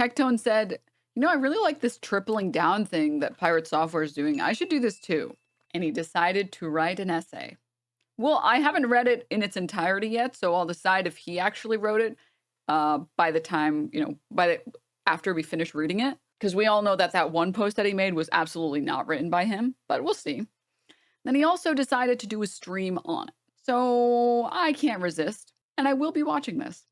Tectone said, you know, I really like this tripling down thing that Pirate Software is doing. I should do this too. And he decided to write an essay. Well, I haven't read it in its entirety yet, so I'll decide if he actually wrote it by the time, after we finish reading it. Because we all know that that one post that he made was absolutely not written by him, but we'll see. Then he also decided to do a stream on it. So I can't resist, and I will be watching this.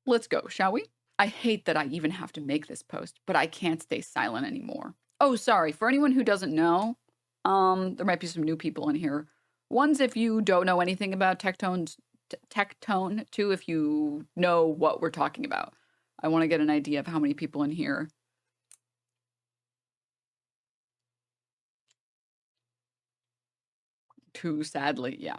Let's go, shall we? I hate that I even have to make this post, but I can't stay silent anymore. Oh, sorry. For anyone who doesn't know, there might be some new people in here. One's if you don't know anything about Tectone. Two, if you know what we're talking about. I want to get an idea of how many people in here. Two, sadly, yeah.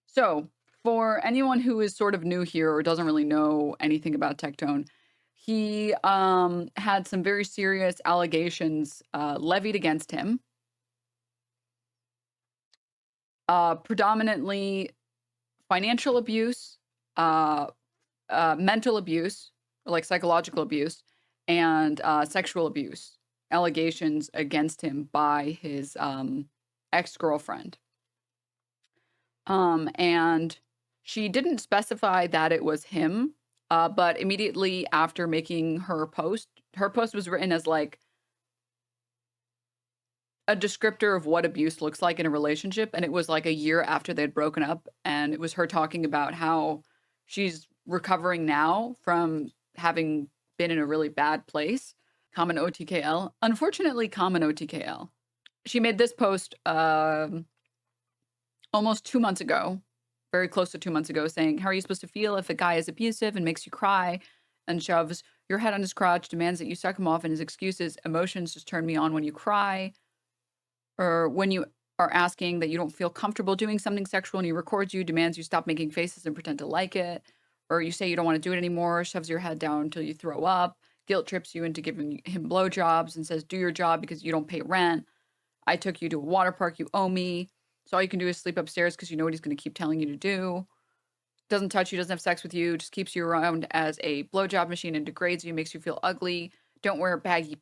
So, for anyone who is sort of new here or doesn't really know anything about Tectone, he had some very serious allegations levied against him. Predominantly financial abuse, mental abuse, like psychological abuse, and sexual abuse allegations against him by his ex-girlfriend. And she didn't specify that it was him, but immediately after making her post was written as like a descriptor of what abuse looks like in a relationship. And it was like a year after they'd broken up. And it was her talking about how she's recovering now from having been in a really bad place. Common OTKL. Unfortunately, common OTKL. She made this post almost 2 months ago, very close to 2 months ago, saying, how are you supposed to feel if a guy is abusive and makes you cry and shoves your head on his crotch, demands that you suck him off, and his excuses, emotions just turn me on when you cry, or when you are asking that you don't feel comfortable doing something sexual and he records you, demands you stop making faces and pretend to like it, or you say you don't want to do it anymore, shoves your head down until you throw up, guilt trips you into giving him blowjobs and says, do your job because you don't pay rent. I took you to a water park, you owe me. So all you can do is sleep upstairs because you know what he's going to keep telling you to do. Doesn't touch you, doesn't have sex with you, just keeps you around as a blowjob machine and degrades you, makes you feel ugly. Don't wear baggy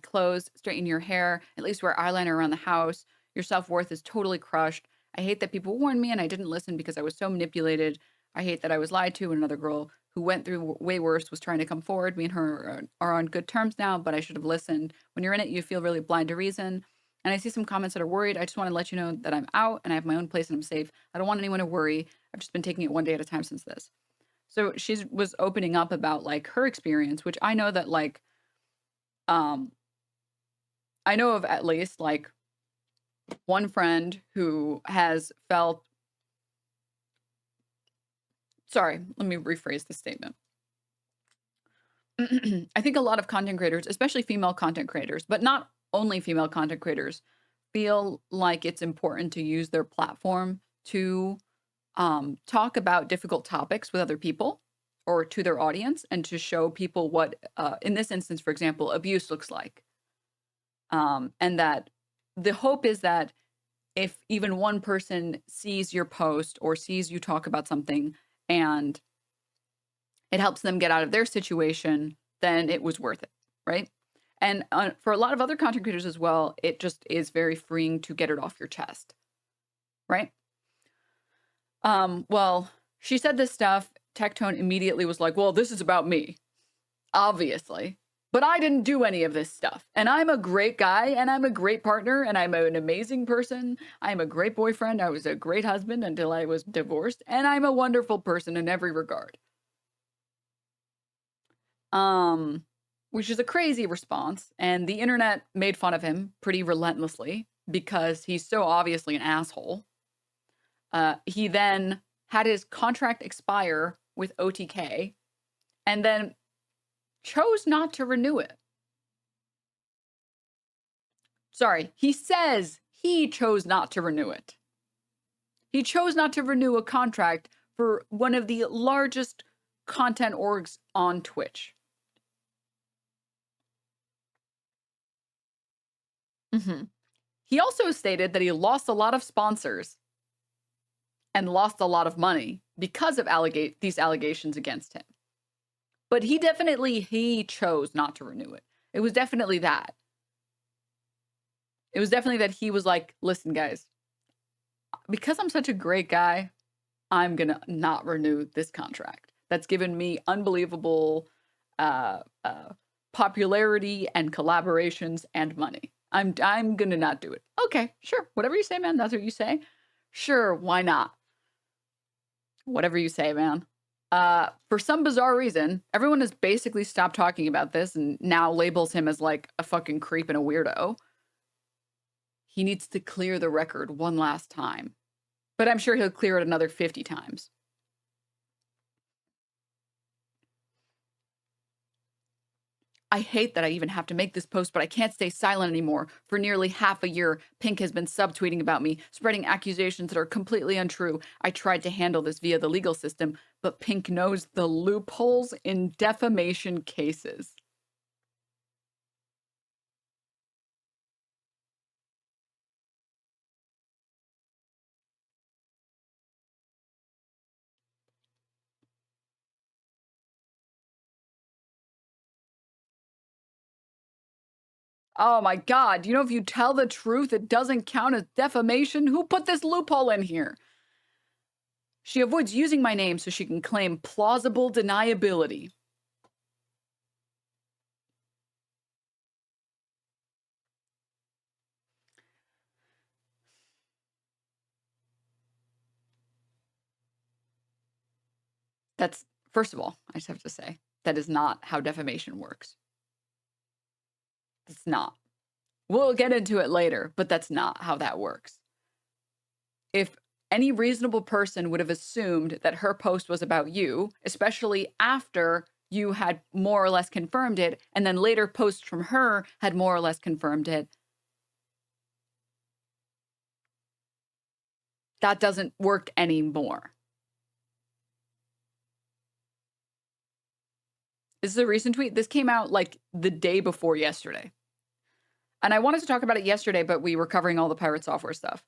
clothes, straighten your hair, at least wear eyeliner around the house. Your self-worth is totally crushed. I hate that people warned me and I didn't listen because I was so manipulated. I hate that I was lied to. Another girl who went through way worse was trying to come forward. Me and her are on good terms now, but I should have listened. When you're in it, you feel really blind to reason. And I see some comments that are worried. I just want to let you know that I'm out and I have my own place and I'm safe. I don't want anyone to worry. I've just been taking it one day at a time since this. So she was opening up about like her experience, which I know that like, I know of at least like one friend who has felt, sorry, let me rephrase the statement. I think a lot of content creators, especially female content creators, but not only female content creators, feel like it's important to use their platform to talk about difficult topics with other people or to their audience and to show people what, in this instance, for example, abuse looks like. And that the hope is that if even one person sees your post or sees you talk about something and it helps them get out of their situation, then it was worth it, right? And for a lot of other content creators as well, it just is very freeing to get it off your chest, right? Well, she said this stuff. Tectone immediately was like, well, this is about me, obviously. But I didn't do any of this stuff. And I'm a great guy, and I'm a great partner, and I'm an amazing person. I'm a great boyfriend. I was a great husband until I was divorced, and I'm a wonderful person in every regard. Which is a crazy response, and the internet made fun of him pretty relentlessly because he's so obviously an asshole. He then had his contract expire with OTK and then chose not to renew it. Sorry, he says he chose not to renew it. He chose not to renew a contract for one of the largest content orgs on Twitch. He also stated that he lost a lot of sponsors and lost a lot of money because of these allegations against him. But he chose not to renew it. It was definitely that. It was definitely that he was like, listen, guys, because I'm such a great guy, I'm going to not renew this contract. That's given me unbelievable uh, uh, popularity and collaborations and money. I'm going to not do it. Okay, sure. Whatever you say, man. That's what you say. Sure, why not? Whatever you say, man. For some bizarre reason, everyone has basically stopped talking about this and now labels him as like a fucking creep and a weirdo. He needs to clear the record one last time. But I'm sure he'll clear it another 50 times. I hate that I even have to make this post, but I can't stay silent anymore. For nearly half a year, Pink has been subtweeting about me, spreading accusations that are completely untrue. I tried to handle this via the legal system, but Pink knows the loopholes in defamation cases. Oh my God. You know, if you tell the truth, it doesn't count as defamation. Who put this loophole in here? She avoids using my name so she can claim plausible deniability. That's, first of all, I just have to say, that is not how defamation works. It's not. We'll get into it later, but that's not how that works. If any reasonable person would have assumed that her post was about you, especially after you had more or less confirmed it, and then later posts from her had more or less confirmed it, that doesn't work anymore. This is a recent tweet. This came out like the day before yesterday. And I wanted to talk about it yesterday, but we were covering all the pirate software stuff.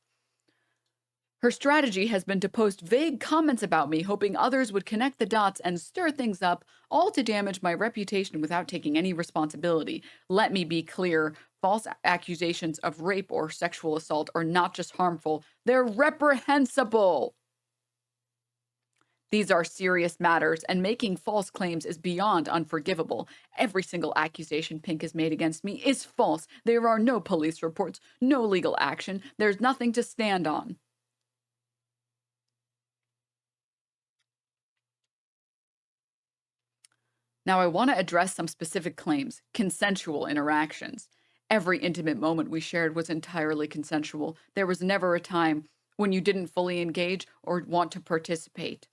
Her strategy has been to post vague comments about me, hoping others would connect the dots and stir things up, all to damage my reputation without taking any responsibility. Let me be clear. False accusations of rape or sexual assault are not just harmful, they're reprehensible. These are serious matters, and making false claims is beyond unforgivable. Every single accusation Pink has made against me is false. There are no police reports, no legal action. There's nothing to stand on. Now, I want to address some specific claims, consensual interactions. Every intimate moment we shared was entirely consensual. There was never a time when you didn't fully engage or want to participate.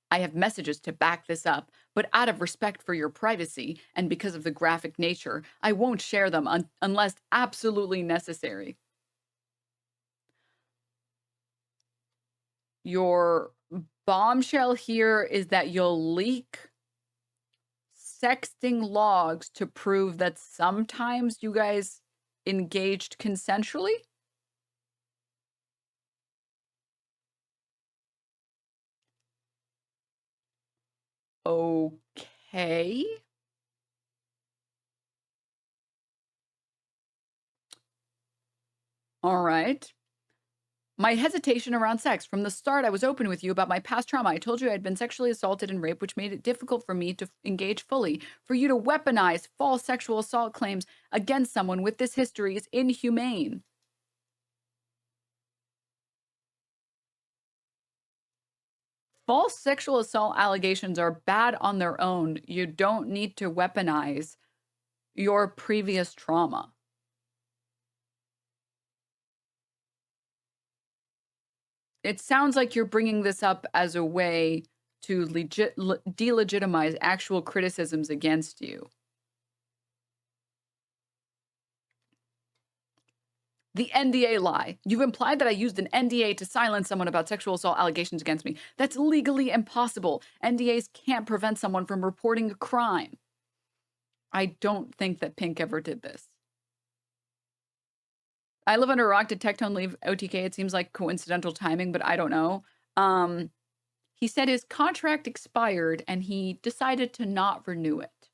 I have messages to back this up, but out of respect for your privacy and because of the graphic nature, I won't share them unless absolutely necessary. Your bombshell here is that you'll leak sexting logs to prove that sometimes you guys engaged consensually? Okay. All right. My hesitation around sex. From the start, I was open with you about my past trauma. I told you I had been sexually assaulted and raped, which made it difficult for me to engage fully. For you to weaponize false sexual assault claims against someone with this history is inhumane. False sexual assault allegations are bad on their own. You don't need to weaponize your previous trauma. It sounds like you're bringing this up as a way to delegitimize actual criticisms against you. The NDA lie. You've implied that I used an NDA to silence someone about sexual assault allegations against me. That's legally impossible. NDAs can't prevent someone from reporting a crime. I don't think that Pink ever did this. I live under a rock. Did Tectone leave OTK? It seems like coincidental timing, but I don't know. He said his contract expired and he decided to not renew it.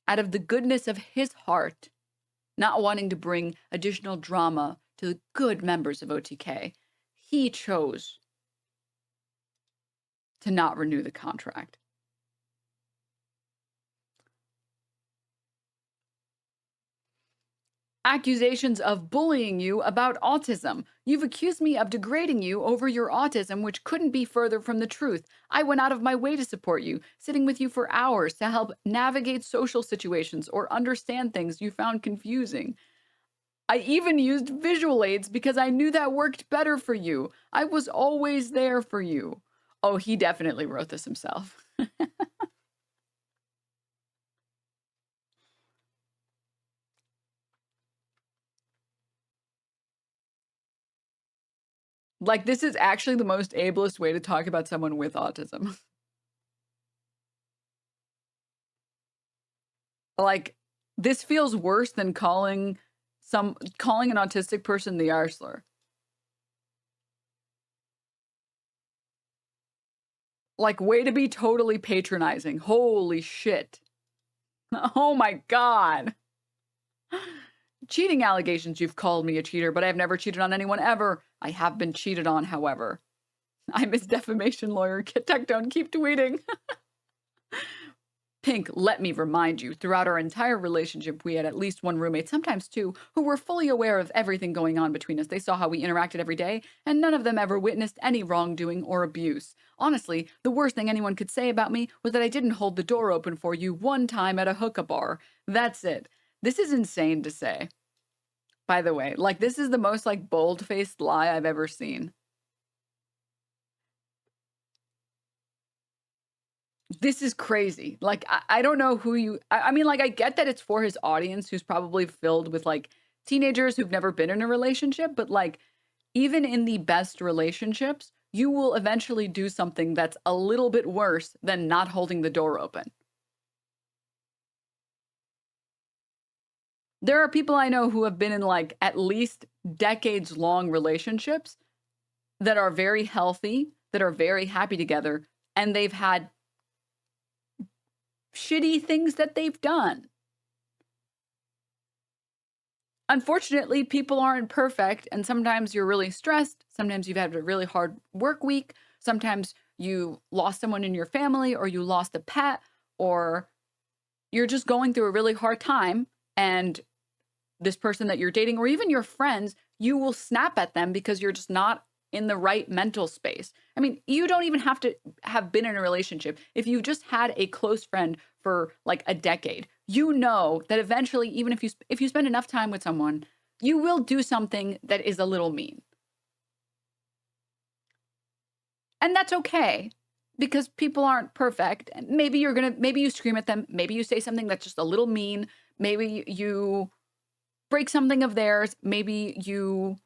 Out of the goodness of his heart, not wanting to bring additional drama to the good members of OTK, he chose to not renew the contract. Accusations of bullying you about autism. You've accused me of degrading you over your autism, which couldn't be further from the truth. I went out of my way to support you, sitting with you for hours to help navigate social situations or understand things you found confusing. I even used visual aids because I knew that worked better for you. I was always there for you. Oh, he definitely wrote this himself. Like, this is actually the most ableist way to talk about someone with autism. Like, this feels worse than calling an autistic person the R slur. Like, way to be totally patronizing. Holy shit. Oh my god. Cheating allegations. You've called me a cheater, but I've never cheated on anyone ever. I have been cheated on, however. I'm his defamation lawyer. Get Tectone, keep tweeting. Pink, let me remind you, throughout our entire relationship, we had at least one roommate, sometimes two, who were fully aware of everything going on between us. They saw how we interacted every day, and none of them ever witnessed any wrongdoing or abuse. Honestly, the worst thing anyone could say about me was that I didn't hold the door open for you one time at a hookah bar. That's it. This is insane to say. By the way, like, this is the most, like, bold-faced lie I've ever seen. This is crazy. Like, I don't know who you... I mean, like, I get that it's for his audience who's probably filled with, like, teenagers who've never been in a relationship, but, like, even in the best relationships, you will eventually do something that's a little bit worse than not holding the door open. There are people I know who have been in, like, at least decades-long relationships that are very healthy, that are very happy together, and they've had shitty things that they've done. Unfortunately, people aren't perfect, and sometimes you're really stressed. Sometimes you've had a really hard work week. Sometimes you lost someone in your family, or you lost a pet, or you're just going through a really hard time, and this person that you're dating, or even your friends, you will snap at them because you're just not in the right mental space. I mean, you don't even have to have been in a relationship. If you just had a close friend for like a decade, you know that eventually, even if you spend enough time with someone, you will do something that is a little mean. And that's okay, because people aren't perfect. And maybe you scream at them, maybe you say something that's just a little mean, maybe you break something of theirs, maybe you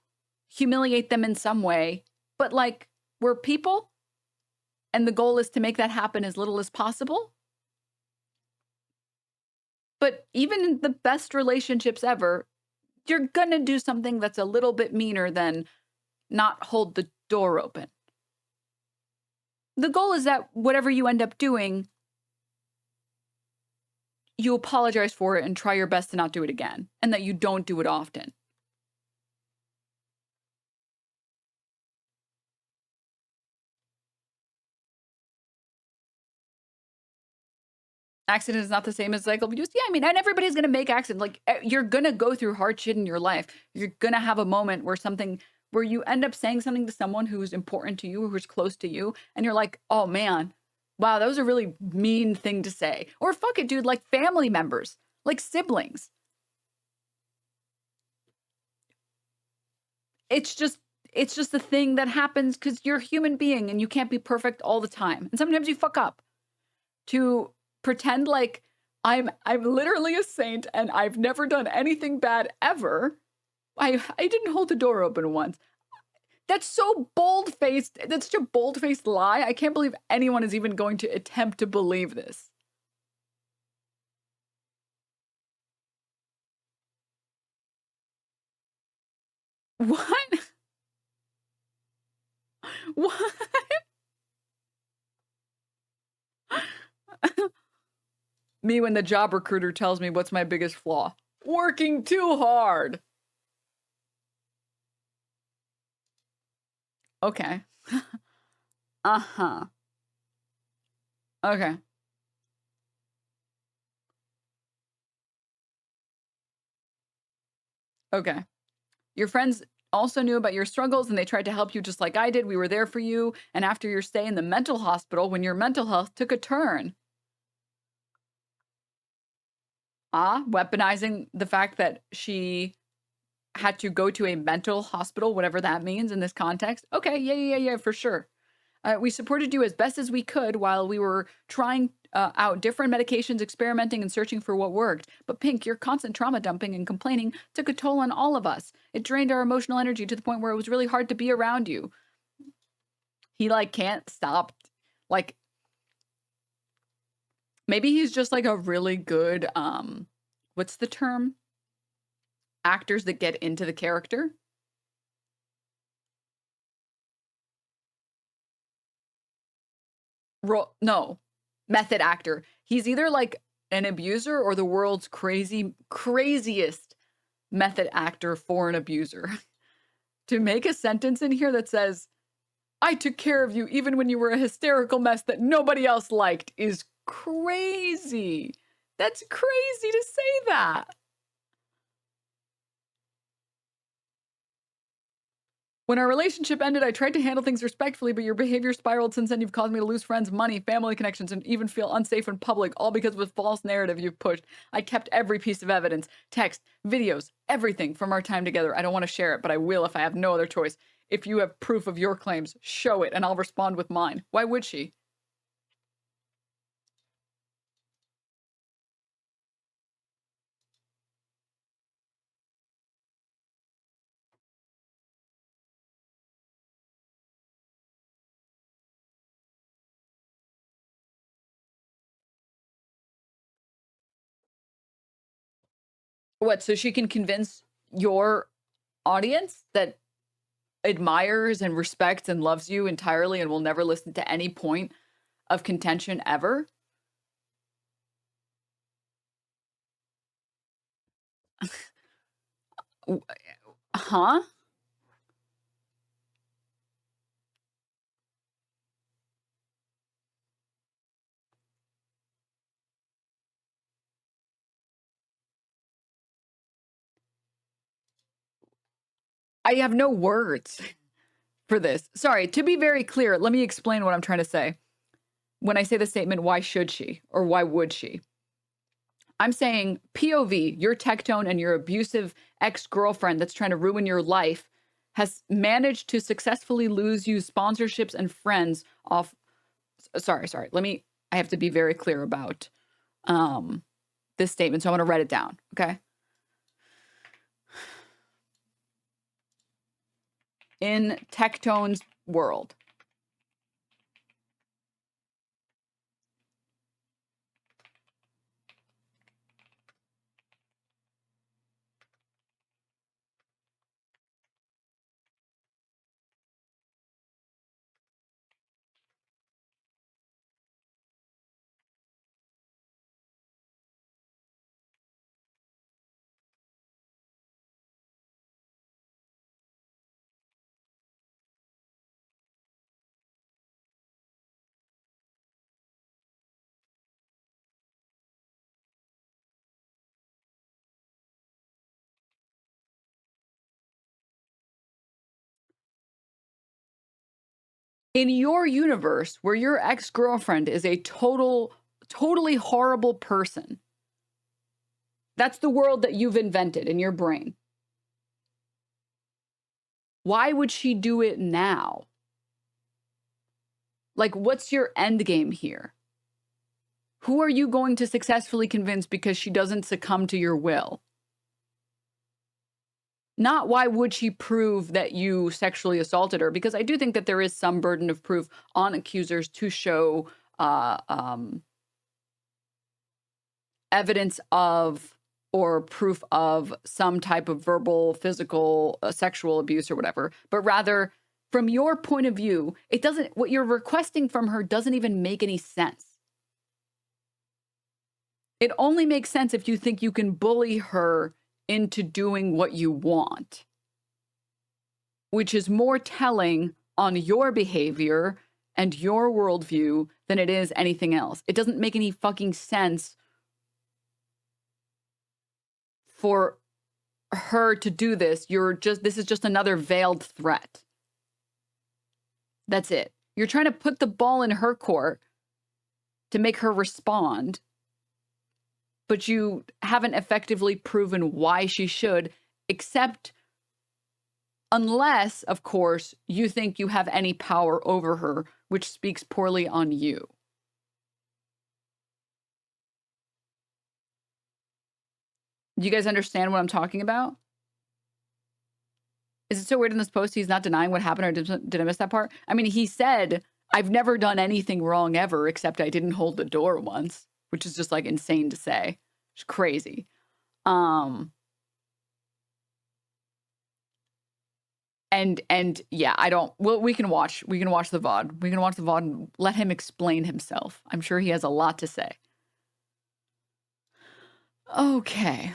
humiliate them in some way, but like, we're people, and the goal is to make that happen as little as possible. But even in the best relationships ever, you're gonna do something that's a little bit meaner than not hold the door open. The goal is that whatever you end up doing, you apologize for it and try your best to not do it again, and that you don't do it often. Accident is not the same as cycle of abuse. Yeah, I mean, and everybody's gonna make accidents. Like, you're gonna go through hard shit in your life. You're gonna have a moment where you end up saying something to someone who's important to you, who's close to you, and you're like, oh man, wow, that was a really mean thing to say. Or fuck it, dude, like family members, like siblings. It's just a thing that happens because you're a human being and you can't be perfect all the time. And sometimes you fuck up. To pretend like I'm literally a saint and I've never done anything bad ever. I didn't hold the door open once. That's so bold-faced. That's such a bold-faced lie. I can't believe anyone is even going to attempt to believe this. What? What? Me when the job recruiter tells me what's my biggest flaw. Working too hard. Okay. Uh-huh. Okay. Okay. Your friends also knew about your struggles and they tried to help you just like I did. We were there for you. And after your stay in the mental hospital, when your mental health took a turn, weaponizing the fact that she had to go to a mental hospital, whatever that means in this context. Okay, yeah, for sure. We supported you as best as we could while we were trying out different medications, experimenting and searching for what worked. But Pink, your constant trauma dumping and complaining took a toll on all of us. It drained our emotional energy to the point where it was really hard to be around you. He like can't stop. Like maybe he's just like a really good what's the term? Actors that get into the character. No, method actor. He's either like an abuser or the world's craziest method actor for an abuser. To make a sentence in here that says, I took care of you even when you were a hysterical mess that nobody else liked is crazy. That's crazy to say that. When our relationship ended, I tried to handle things respectfully, but your behavior spiraled since then. You've caused me to lose friends, money, family connections, and even feel unsafe in public, all because of a false narrative you've pushed. I kept every piece of evidence, text, videos, everything from our time together. I don't want to share it, but I will if I have no other choice. If you have proof of your claims, show it, and I'll respond with mine. Why would she? What, so she can convince your audience that admires and respects and loves you entirely and will never listen to any point of contention ever? Huh? I have no words for this. Sorry, to be very clear, let me explain what I'm trying to say. When I say the statement, why should she or why would she? I'm saying POV, your Tectone and your abusive ex-girlfriend that's trying to ruin your life has managed to successfully lose you sponsorships and friends off. Sorry. I have to be very clear about this statement. So I'm going to write it down. Okay. In Tectone's world, in your universe where your ex-girlfriend is a totally horrible person, that's the world that you've invented in your brain. Why would she do it now? Like, what's your end game here? Who are you going to successfully convince because she doesn't succumb to your will? Not why would she prove that you sexually assaulted her? Because I do think that there is some burden of proof on accusers to show evidence of or proof of some type of verbal, physical, sexual abuse or whatever. But rather, from your point of view, it doesn't, what you're requesting from her doesn't even make any sense. It only makes sense if you think you can bully her into doing what you want, which is more telling on your behavior and your worldview than it is anything else. It doesn't make any fucking sense for her to do this. This is just another veiled threat. That's it. You're trying to put the ball in her court to make her respond, but you haven't effectively proven why she should, except unless, of course, you think you have any power over her, which speaks poorly on you. Do you guys understand what I'm talking about? Is it so weird in this post he's not denying what happened, or did I miss that part? I mean, he said, I've never done anything wrong ever, except I didn't hold the door once, which is just like insane to say. It's crazy. And yeah, we can watch the VOD. We can watch the VOD and let him explain himself. I'm sure he has a lot to say. Okay.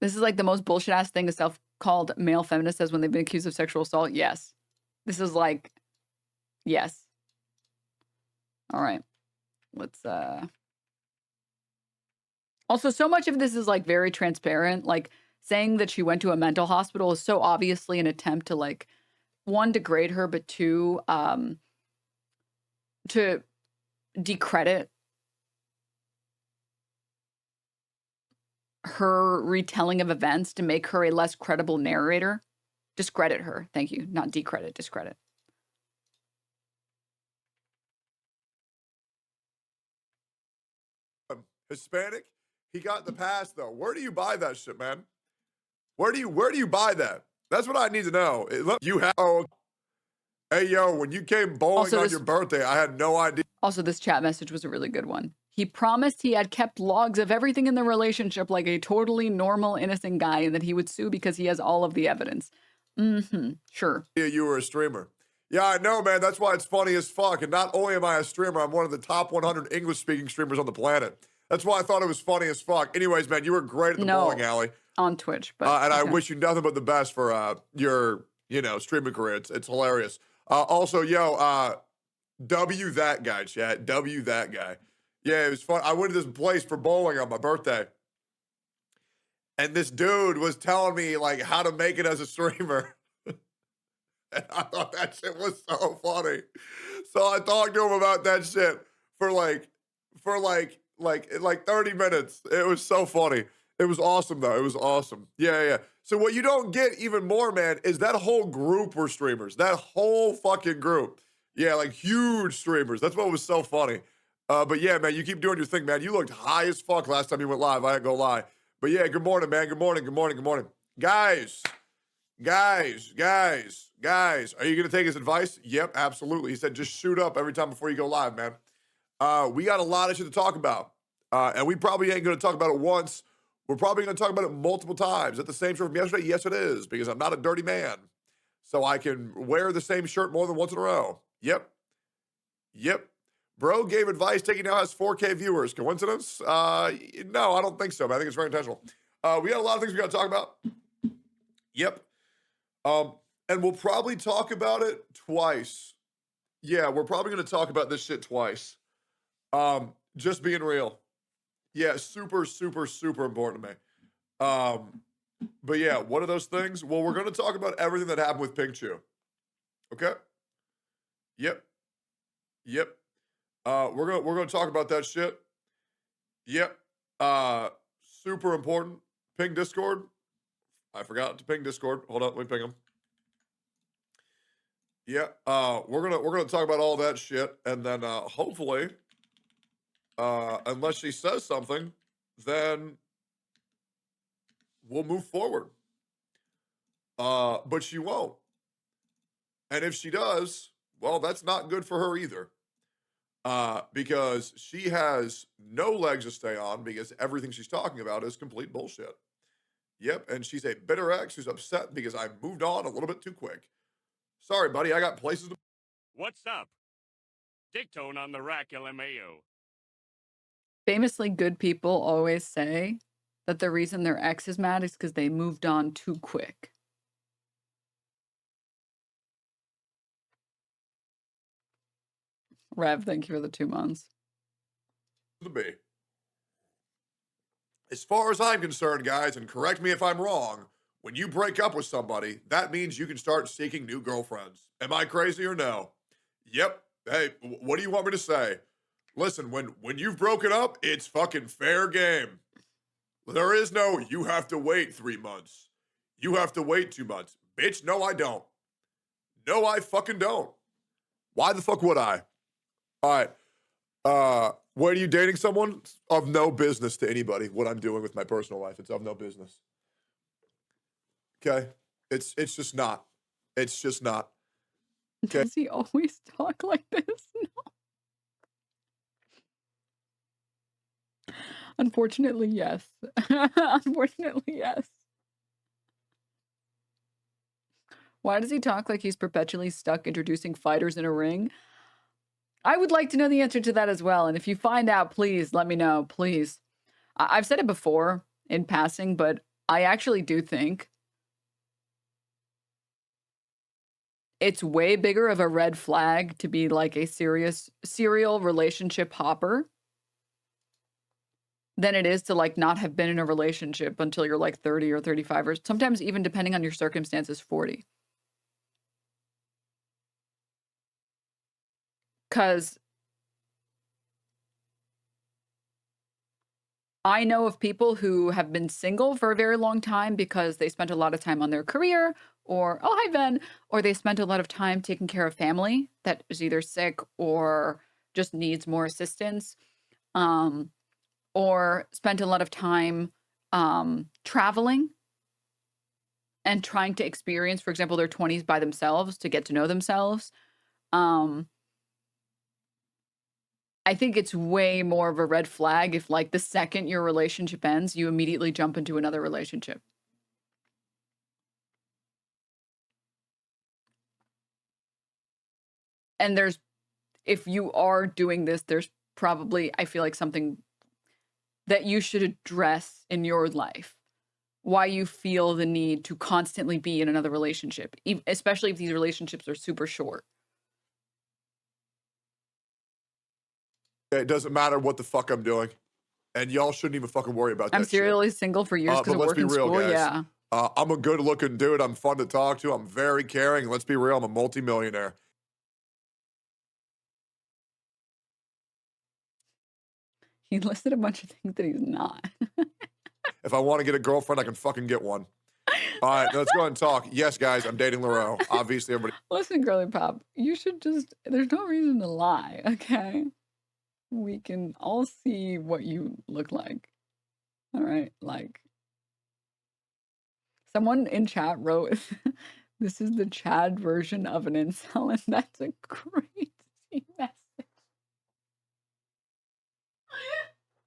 This is like the most bullshit ass thing a self-called male feminist says when they've been accused of sexual assault. Yes. This is like, yes. All right. Let's, also, so much of this is like very transparent. Like saying that she went to a mental hospital is so obviously an attempt to like, one, degrade her, but two, to decredit her retelling of events, to make her a less credible narrator. Discredit her. Thank you. Not decredit, discredit. Hispanic, he got the pass though. Where do you buy that shit, man? Where do you buy that? That's what I need to know. You have, hey yo, when you came bowling on your birthday, I had no idea. Also, this chat message was a really good one. He promised he had kept logs of everything in the relationship like a totally normal, innocent guy, and that he would sue because he has all of the evidence. Sure. Yeah, you were a streamer. Yeah, I know, man. That's why it's funny as fuck. And not only am I a streamer, I'm one of the top 100 English-speaking streamers on the planet. That's why I thought it was funny as fuck. Anyways, man, you were great at the bowling alley. On Twitch. But, and I wish you nothing but the best for your, streaming career. It's hilarious. Also, W that guy, chat. W that guy. Yeah, it was fun. I went to this place for bowling on my birthday. And this dude was telling me, like, how to make it as a streamer. And I thought that shit was so funny. So I talked to him about that shit for like 30 minutes. It was so funny. It was awesome, though. It was awesome. Yeah. So what you don't get even more, man, is that whole group were streamers. That whole fucking group. Yeah, like huge streamers. That's what was so funny. But yeah, man, you keep doing your thing, man. You looked high as fuck last time you went live. I ain't gonna lie. But yeah, good morning, man. Good morning. Guys, are you gonna take his advice? Yep, absolutely. He said just shoot up every time before you go live, man. We got a lot of shit to talk about. And we probably ain't gonna talk about it once. We're probably gonna talk about it multiple times. Is that the same shirt from yesterday? Yes, it is, because I'm not a dirty man. So I can wear the same shirt more than once in a row. Yep. Bro gave advice, taking now has 4K viewers. Coincidence? No, I don't think so, but I think it's very intentional. We got a lot of things we gotta talk about. Yep. And we'll probably talk about it twice. Yeah, we're probably gonna talk about this shit twice. Just being real. Yeah, super, super, super important to me. But yeah, what are those things? Well, we're gonna talk about everything that happened with Pink Chew. Okay? Yep. We're gonna talk about that shit. Yep. Super important. Ping Discord. I forgot to ping Discord. Hold on, let me ping him. Yeah. We're gonna talk about all that shit, and then hopefully, unless she says something, then we'll move forward. But she won't. And if she does, well, that's not good for her either. Because she has no legs to stay on, because everything she's talking about is complete bullshit. Yep, and she's a bitter ex who's upset because I moved on a little bit too quick. Sorry, buddy, I got places to... What's up? Tectone on the rack, LMAO. Famously, good people always say that the reason their ex is mad is because they moved on too quick. Rev, thank you for the 2 months. be. As far as I'm concerned, guys, and correct me if I'm wrong, when you break up with somebody, that means you can start seeking new girlfriends. Am I crazy or no? Yep. Hey, what do you want me to say? Listen, when you've broken up, it's fucking fair game. There is no, you have to wait 3 months. You have to wait 2 months. Bitch, no, I don't. No, I fucking don't. Why the fuck would I? All right. When are you dating someone? It's of no business to anybody what I'm doing with my personal life. It's of no business. Okay? It's just not. It's just not. Okay? Does he always talk like this? No. Unfortunately, yes. Unfortunately, yes. Why does he talk like he's perpetually stuck introducing fighters in a ring? I would like to know the answer to that as well. And if you find out, please let me know, please. I've said it before in passing, but I actually do think it's way bigger of a red flag to be like a serial relationship hopper than it is to like not have been in a relationship until you're like 30 or 35 or sometimes even depending on your circumstances 40. Because I know of people who have been single for a very long time because they spent a lot of time on their career or, oh, hi, Ben, or they spent a lot of time taking care of family that is either sick or just needs more assistance, or spent a lot of time traveling and trying to experience, for example, their 20s by themselves to get to know themselves. I think it's way more of a red flag if, like, the second your relationship ends, you immediately jump into another relationship. And if you are doing this, there's probably, I feel like, something that you should address in your life. Why you feel the need to constantly be in another relationship, especially if these relationships are super short. It doesn't matter what the fuck I'm doing. And y'all shouldn't even fucking worry about that I'm shit. serially single for years because But of let's work be and real, school. guys. Yeah. I'm a good-looking dude. I'm fun to talk to. I'm very caring. Let's be real. I'm a multimillionaire. He listed a bunch of things that he's not. If I want to get a girlfriend, I can fucking get one. All right, let's go ahead and talk. Yes, guys, I'm dating Laurel. Obviously, everybody. Listen, girly pop, you should just, there's no reason to lie, okay? We can all see what you look like. All right, like, someone in chat wrote, this is the Chad version of an incel, and that's a crazy message.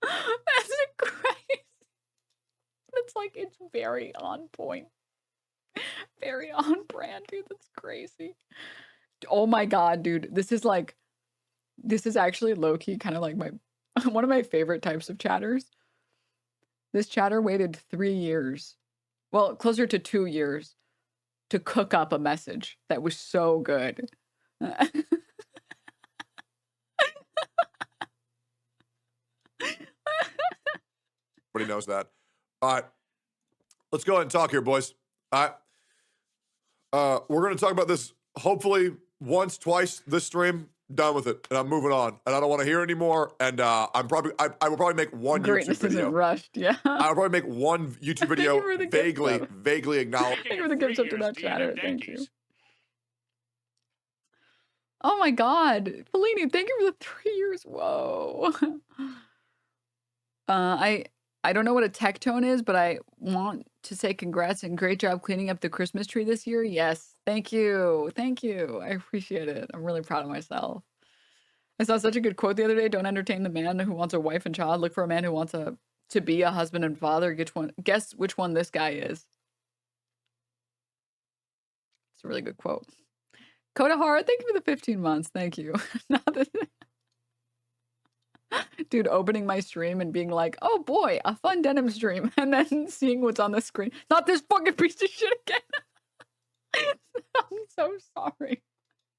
That's a crazy. It's like, it's very on point. Very on brand, dude. That's crazy. Oh my god, dude. This is actually low-key kind of like one of my favorite types of chatters. This chatter waited 3 years. Well, closer to 2 years to cook up a message that was so good. Everybody knows that. All right. Let's go ahead and talk here, boys. All right. We're going to talk about this hopefully once, twice this stream. Done with it. And I'm moving on. And I don't want to hear anymore. And I will probably make one Greatness YouTube video. Isn't rushed, yeah. I'll probably make one YouTube video vaguely acknowledge. Thank you for the gifts up to that chatter. Thank you. Oh my god. Fellini, thank you for the 3 years. Whoa. I don't know what a Tectone is, but I want to say congrats and great job cleaning up the Christmas tree this year. Yes. Thank you. Thank you. I appreciate it. I'm really proud of myself. I saw such a good quote the other day. Don't entertain the man who wants a wife and child. Look for a man who wants a to be a husband and father. Guess which one this guy is. It's a really good quote. Kodahara, thank you for the 15 months. Thank you. Dude, opening my stream and being like, oh boy, a fun denim stream, and then seeing what's on the screen. Not this fucking piece of shit again. I'm so sorry.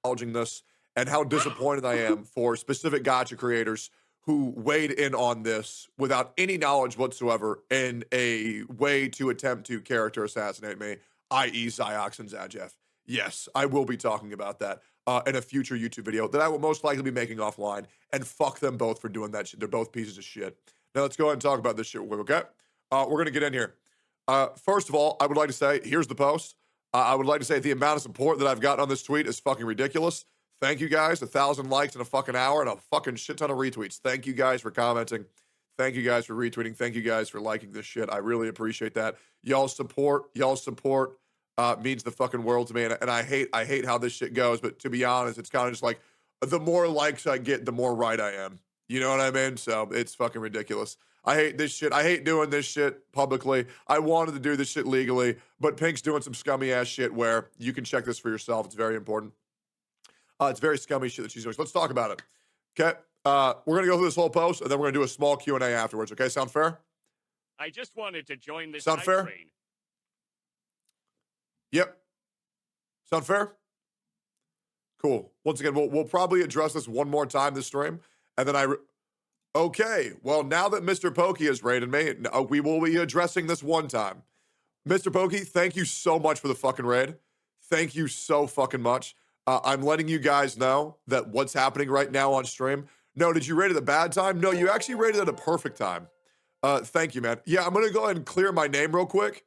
Acknowledging this and how disappointed I am for specific gotcha creators who weighed in on this without any knowledge whatsoever in a way to attempt to character assassinate me, i.e. Ziox and Zajeff. Yes, I will be talking about that in a future YouTube video that I will most likely be making offline, and fuck them both for doing that shit. They're both pieces of shit. Now let's go ahead and talk about this shit real quick, okay? We're going to get in here. First of all, I would like to say, here's the post. I would like to say the amount of support that I've gotten on this tweet is fucking ridiculous. Thank you guys. 1,000 likes in a fucking hour and a fucking shit ton of retweets. Thank you guys for commenting. Thank you guys for retweeting. Thank you guys for liking this shit. I really appreciate that. Y'all's support means the fucking world to me. And I hate how this shit goes. But to be honest, it's kind of just like the more likes I get, the more right I am. You know what I mean? So it's fucking ridiculous. I hate this shit. I hate doing this shit publicly. I wanted to do this shit legally, but Pink's doing some scummy ass shit where you can check this for yourself. It's very important. It's very scummy shit that she's doing. So let's talk about it. Okay. We're going to go through this whole post and then we're going to do a small Q&A afterwards. Okay. Sound fair? I just wanted to join this Sound hype fair? train. Yep. Sound fair? Cool. Once again, we'll probably address this one more time this stream, and then okay, well, now that Mr. Pokey has raided me, we will be addressing this one time. Mr. Pokey, thank you so much for the fucking raid. Thank you so fucking much. I'm letting you guys know that what's happening right now on stream. No, did you rate it a bad time? No, you actually rated it a perfect time. Thank you, man. Yeah, I'm going to go ahead and clear my name real quick.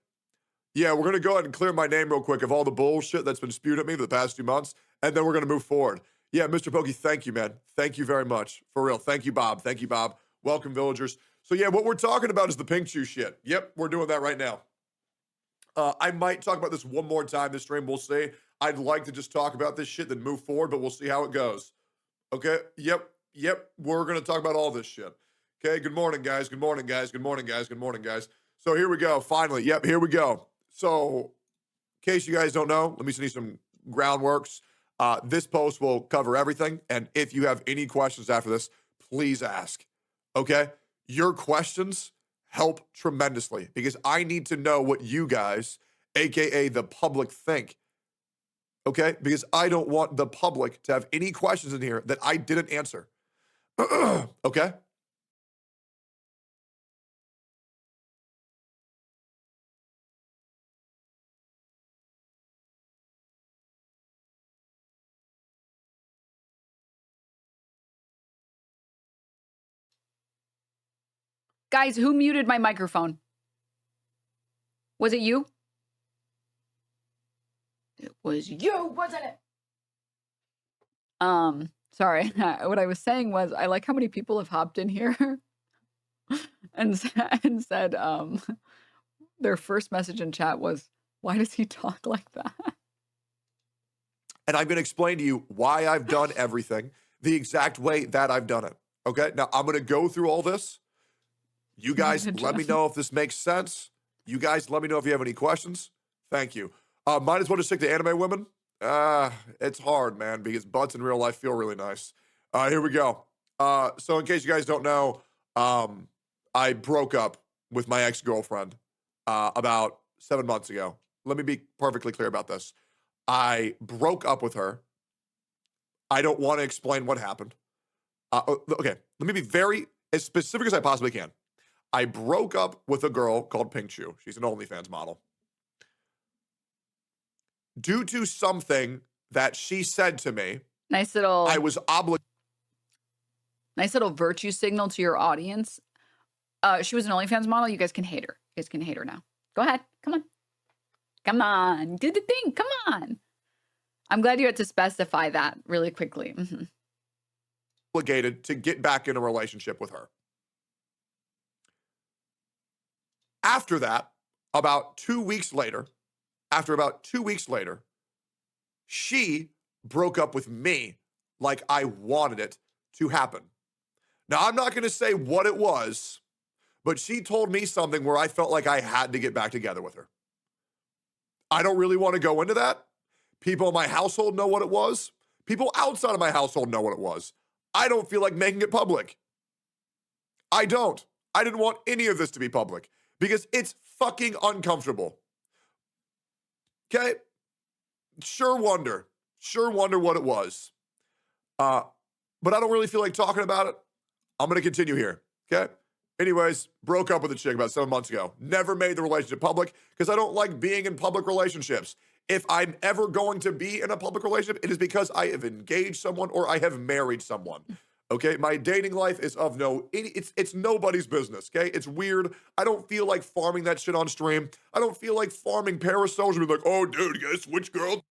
Yeah, we're going to go ahead and clear my name real quick of all the bullshit that's been spewed at me for the past 2 months, and then we're going to move forward. Yeah, Mr. Pokey, thank you, man. Thank you very much. For real. Thank you, Bob. Thank you, Bob. Welcome, villagers. So, yeah, what we're talking about is the pink chew shit. Yep, we're doing that right now. I might talk about this one more time this stream. We'll see. I'd like to just talk about this shit, then move forward, but we'll see how it goes. Okay? Yep. We're going to talk about all this shit. Okay? Good morning, guys. Good morning, guys. Good morning, guys. Good morning, guys. So, here we go. Finally. Yep, here we go. So, in case you guys don't know, let me send you some groundworks. This post will cover everything. And if you have any questions after this, please ask. Okay? Your questions help tremendously because I need to know what you guys, AKA the public, think. Okay? Because I don't want the public to have any questions in here that I didn't answer. Okay? Guys, who muted my microphone? Was it you? It was you, wasn't it? Sorry. What I was saying was I like how many people have hopped in here and said their first message in chat was, why does he talk like that? And I'm going to explain to you why I've done everything the exact way that I've done it. Okay? Now, I'm going to go through all this. You guys let me know if this makes sense. You guys let me know if you have any questions. Thank you. Might as well just stick to anime women. It's hard, man, because butts in real life feel really nice. Here we go. So in case you guys don't know, I broke up with my ex-girlfriend about 7 months ago. Let me be perfectly clear about this. I broke up with her. I don't want to explain what happened. Okay, let me be very as specific as I possibly can. I broke up with a girl called Pink Chew. She's an OnlyFans model. Due to something that she said to me, nice little virtue signal to your audience. She was an OnlyFans model. You guys can hate her. You guys can hate her now. Go ahead. Come on. Do the thing. Come on. I'm glad you had to specify that really quickly. Mm-hmm. Obligated to get back in a relationship with her. After that, about 2 weeks later, she broke up with me like I wanted it to happen. Now, I'm not going to say what it was, but she told me something where I felt like I had to get back together with her. I don't really want to go into that. People in my household know what it was. People outside of my household know what it was. I don't feel like making it public. I don't. I didn't want any of this to be public because it's fucking uncomfortable. Okay? Sure wonder what it was. But I don't really feel like talking about it. I'm going to continue here. Okay? Anyways, broke up with a chick about 7 months ago. Never made the relationship public because I don't like being in public relationships. If I'm ever going to be in a public relationship, it is because I have engaged someone or I have married someone. Okay, my dating life is of it's nobody's business, okay? It's weird. I don't feel like farming that shit on stream. I don't feel like farming parasocial, be like, oh, dude, you gotta switch girl.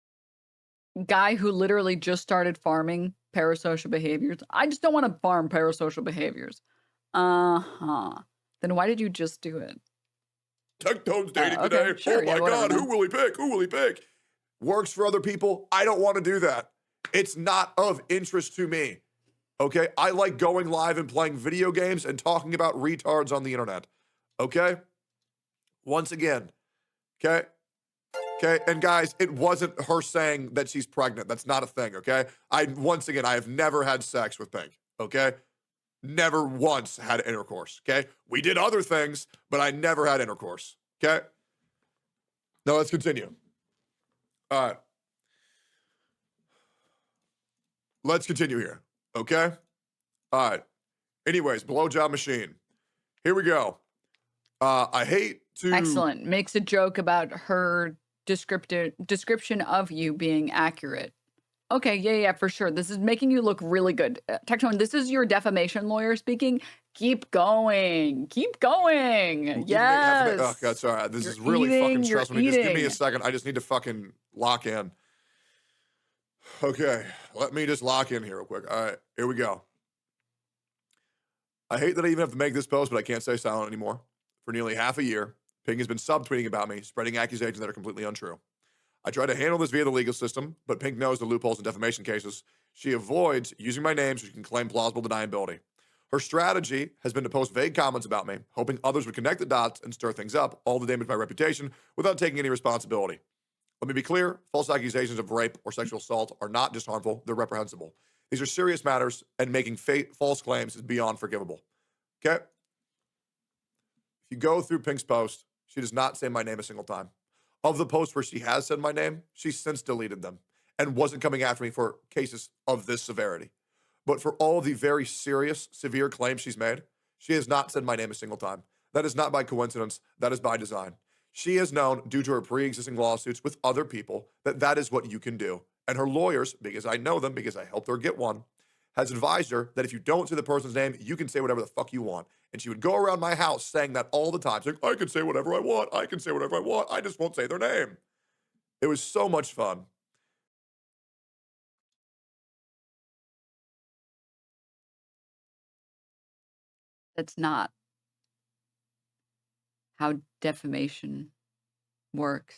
Guy who literally just started farming parasocial behaviors. I just don't want to farm parasocial behaviors. Then why did you just do it? Tectone's dating okay, today. sure, Oh my yeah, whatever, God, man. who will he pick? Who will he pick? Works for other people. I don't want to do that. It's not of interest to me. Okay, I like going live and playing video games and talking about retards on the internet. Okay? Once again, okay? Okay, and guys, it wasn't her saying that she's pregnant. That's not a thing, okay? I have never had sex with Pink, okay? Never once had intercourse, okay? We did other things, but I never had intercourse, okay? Now let's continue. All right. Let's continue here, okay? All right. Anyways, blowjob machine. Here we go. I hate to... Excellent. Makes a joke about her description of you being accurate. Okay, yeah, for sure. This is making you look really good. Tectone, this is your defamation lawyer speaking. Keep going. Keep going. Yes. Oh, God, sorry. This You're is really eating, fucking you're stressful. Just give me a eating. second. I just need to fucking lock in. Okay, let me just lock in here real quick. All right, here we go. I hate that I even have to make this post, but I can't stay silent anymore. For nearly half a year, Ping has been subtweeting about me, spreading accusations that are completely untrue. I try to handle this via the legal system, but Pink knows the loopholes in defamation cases. She avoids using my name so she can claim plausible deniability. Her strategy has been to post vague comments about me, hoping others would connect the dots and stir things up, all to damage my reputation without taking any responsibility. Let me be clear, false accusations of rape or sexual assault are not just harmful, they're reprehensible. These are serious matters, and making false claims is beyond forgivable. Okay? If you go through Pink's post, she does not say my name a single time. Of the posts where she has said my name, she's since deleted them and wasn't coming after me for cases of this severity. But for all the very serious, severe claims she's made, she has not said my name a single time. That is not by coincidence. That is by design. She has known, due to her pre-existing lawsuits with other people, that that is what you can do. And her lawyers, because I know them, because I helped her get one, has advised her that if you don't say the person's name, you can say whatever the fuck you want. And she would go around my house saying that all the time. Saying, I can say whatever I want. I can say whatever I want. I just won't say their name. It was so much fun. That's not how defamation works.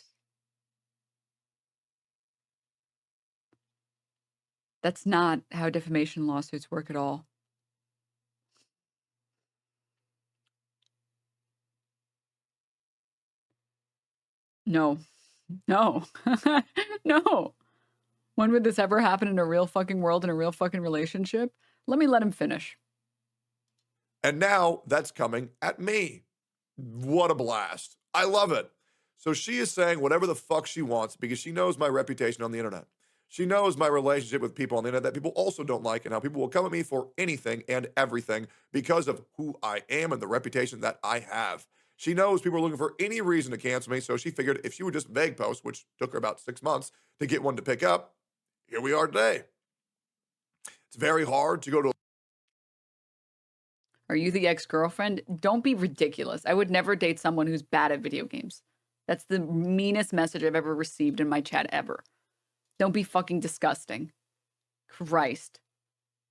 That's not how defamation lawsuits work at all. No. No. No. When would this ever happen in a real fucking world, in a real fucking relationship? Let him finish. And now that's coming at me. What a blast. I love it. So she is saying whatever the fuck she wants because she knows my reputation on the internet. She knows my relationship with people on the internet that people also don't like and how people will come at me for anything and everything because of who I am and the reputation that I have. She knows people are looking for any reason to cancel me, so she figured if she would just vague post, which took her about 6 months to get one to pick up, here we are today. It's very hard to go to... Are you the ex-girlfriend? Don't be ridiculous. I would never date someone who's bad at video games. That's the meanest message I've ever received in my chat ever. Don't be fucking disgusting. Christ.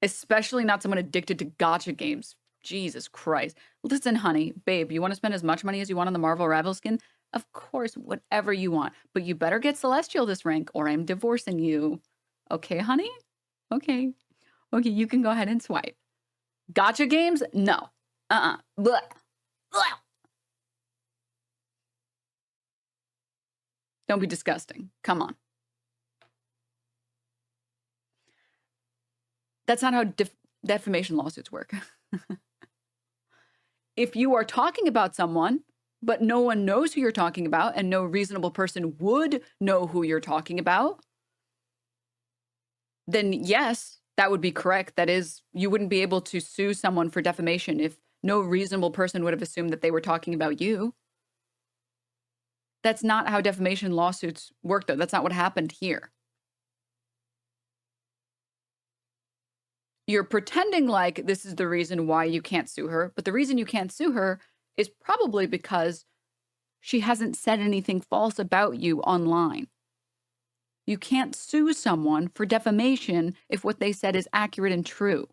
Especially not someone addicted to gacha games. Jesus Christ. Listen, honey, babe, you want to spend as much money as you want on the Marvel Ravel skin? Of course, whatever you want. But you better get Celestial this rank or I'm divorcing you. Okay, honey? Okay. Okay, you can go ahead and swipe. Gacha games? No. Blech. Ugh. Don't be disgusting. Come on. That's not how defamation lawsuits work. If you are talking about someone, but no one knows who you're talking about, and no reasonable person would know who you're talking about, then yes, that would be correct. That is, you wouldn't be able to sue someone for defamation if no reasonable person would have assumed that they were talking about you. That's not how defamation lawsuits work, though. That's not what happened here. You're pretending like this is the reason why you can't sue her, but the reason you can't sue her is probably because she hasn't said anything false about you online. You can't sue someone for defamation if what they said is accurate and true.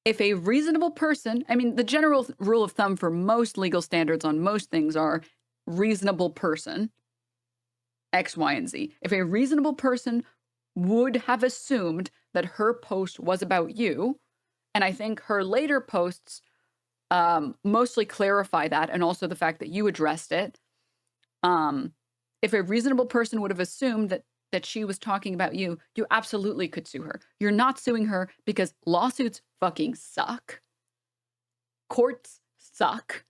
If a reasonable person, I mean, the general rule of thumb for most legal standards on most things are reasonable person, X, Y, and Z. If a reasonable person would have assumed that her post was about you, and I think her later posts mostly clarify that, and also the fact that you addressed it. If a reasonable person would have assumed that she was talking about you, you absolutely could sue her. You're not suing her because lawsuits fucking suck. Courts suck.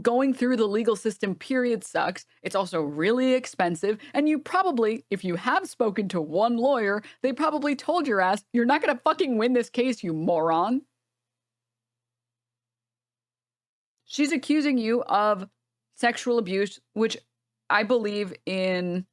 Going through the legal system, period, sucks. It's also really expensive. And you probably, if you have spoken to one lawyer, they probably told your ass, you're not going to fucking win this case, you moron. She's accusing you of sexual abuse, which I believe in,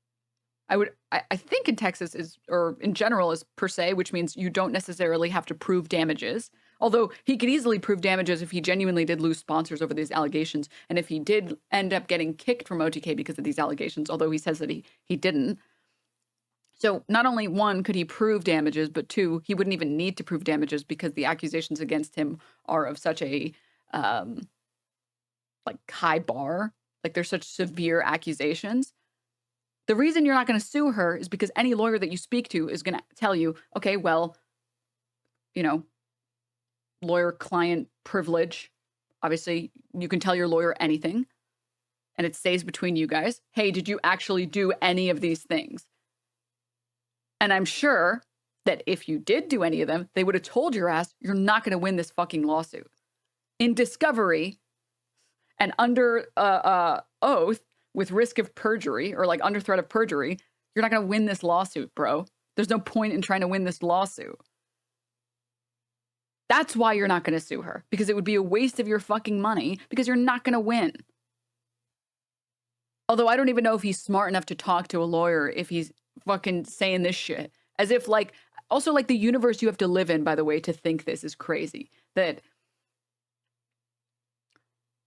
I think in Texas is, or in general is per se, which means you don't necessarily have to prove damages. Although he could easily prove damages if he genuinely did lose sponsors over these allegations. And if he did end up getting kicked from OTK because of these allegations, although he says that he didn't. So not only one, could he prove damages, but two, he wouldn't even need to prove damages because the accusations against him are of such a, like high bar. Like they're such severe accusations. The reason you're not going to sue her is because any lawyer that you speak to is going to tell you, okay, well, you know, lawyer-client privilege. Obviously, you can tell your lawyer anything, and it stays between you guys. Hey, did you actually do any of these things? And I'm sure that if you did do any of them, they would have told your ass, you're not going to win this fucking lawsuit. In discovery, and under oath, with risk of perjury, or like under threat of perjury, you're not going to win this lawsuit, bro. There's no point in trying to win this lawsuit. That's why you're not going to sue her, because it would be a waste of your fucking money, because you're not going to win. Although I don't even know if he's smart enough to talk to a lawyer if he's fucking saying this shit. As if like, also like the universe you have to live in, by the way, to think this is crazy. That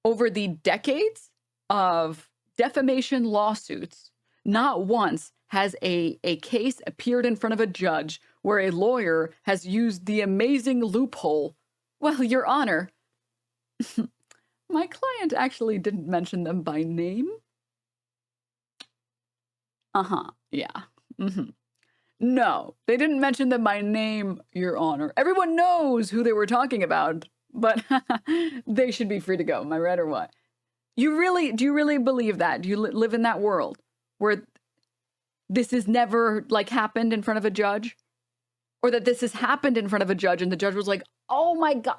over the decades of defamation lawsuits, not once has a case appeared in front of a judge where a lawyer has used the amazing loophole. Well, Your Honor, my client actually didn't mention them by name. Yeah. No, they didn't mention them by name, Your Honor. Everyone knows who they were talking about, but they should be free to go. Am I right or what? Do you really believe that? Do you live in that world where this has never like happened in front of a judge? Or that this has happened in front of a judge and the judge was like, oh my God.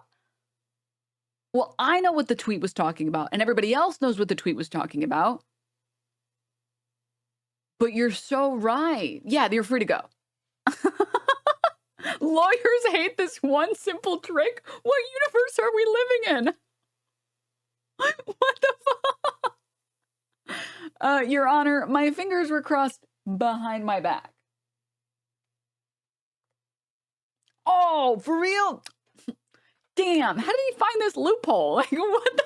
Well, I know what the tweet was talking about and everybody else knows what the tweet was talking about. But you're so right. Yeah, you're free to go. Lawyers hate this one simple trick. What universe are we living in? What the fuck? Your Honor, my fingers were crossed behind my back. Oh, for real? Damn, how did he find this loophole? Like, what the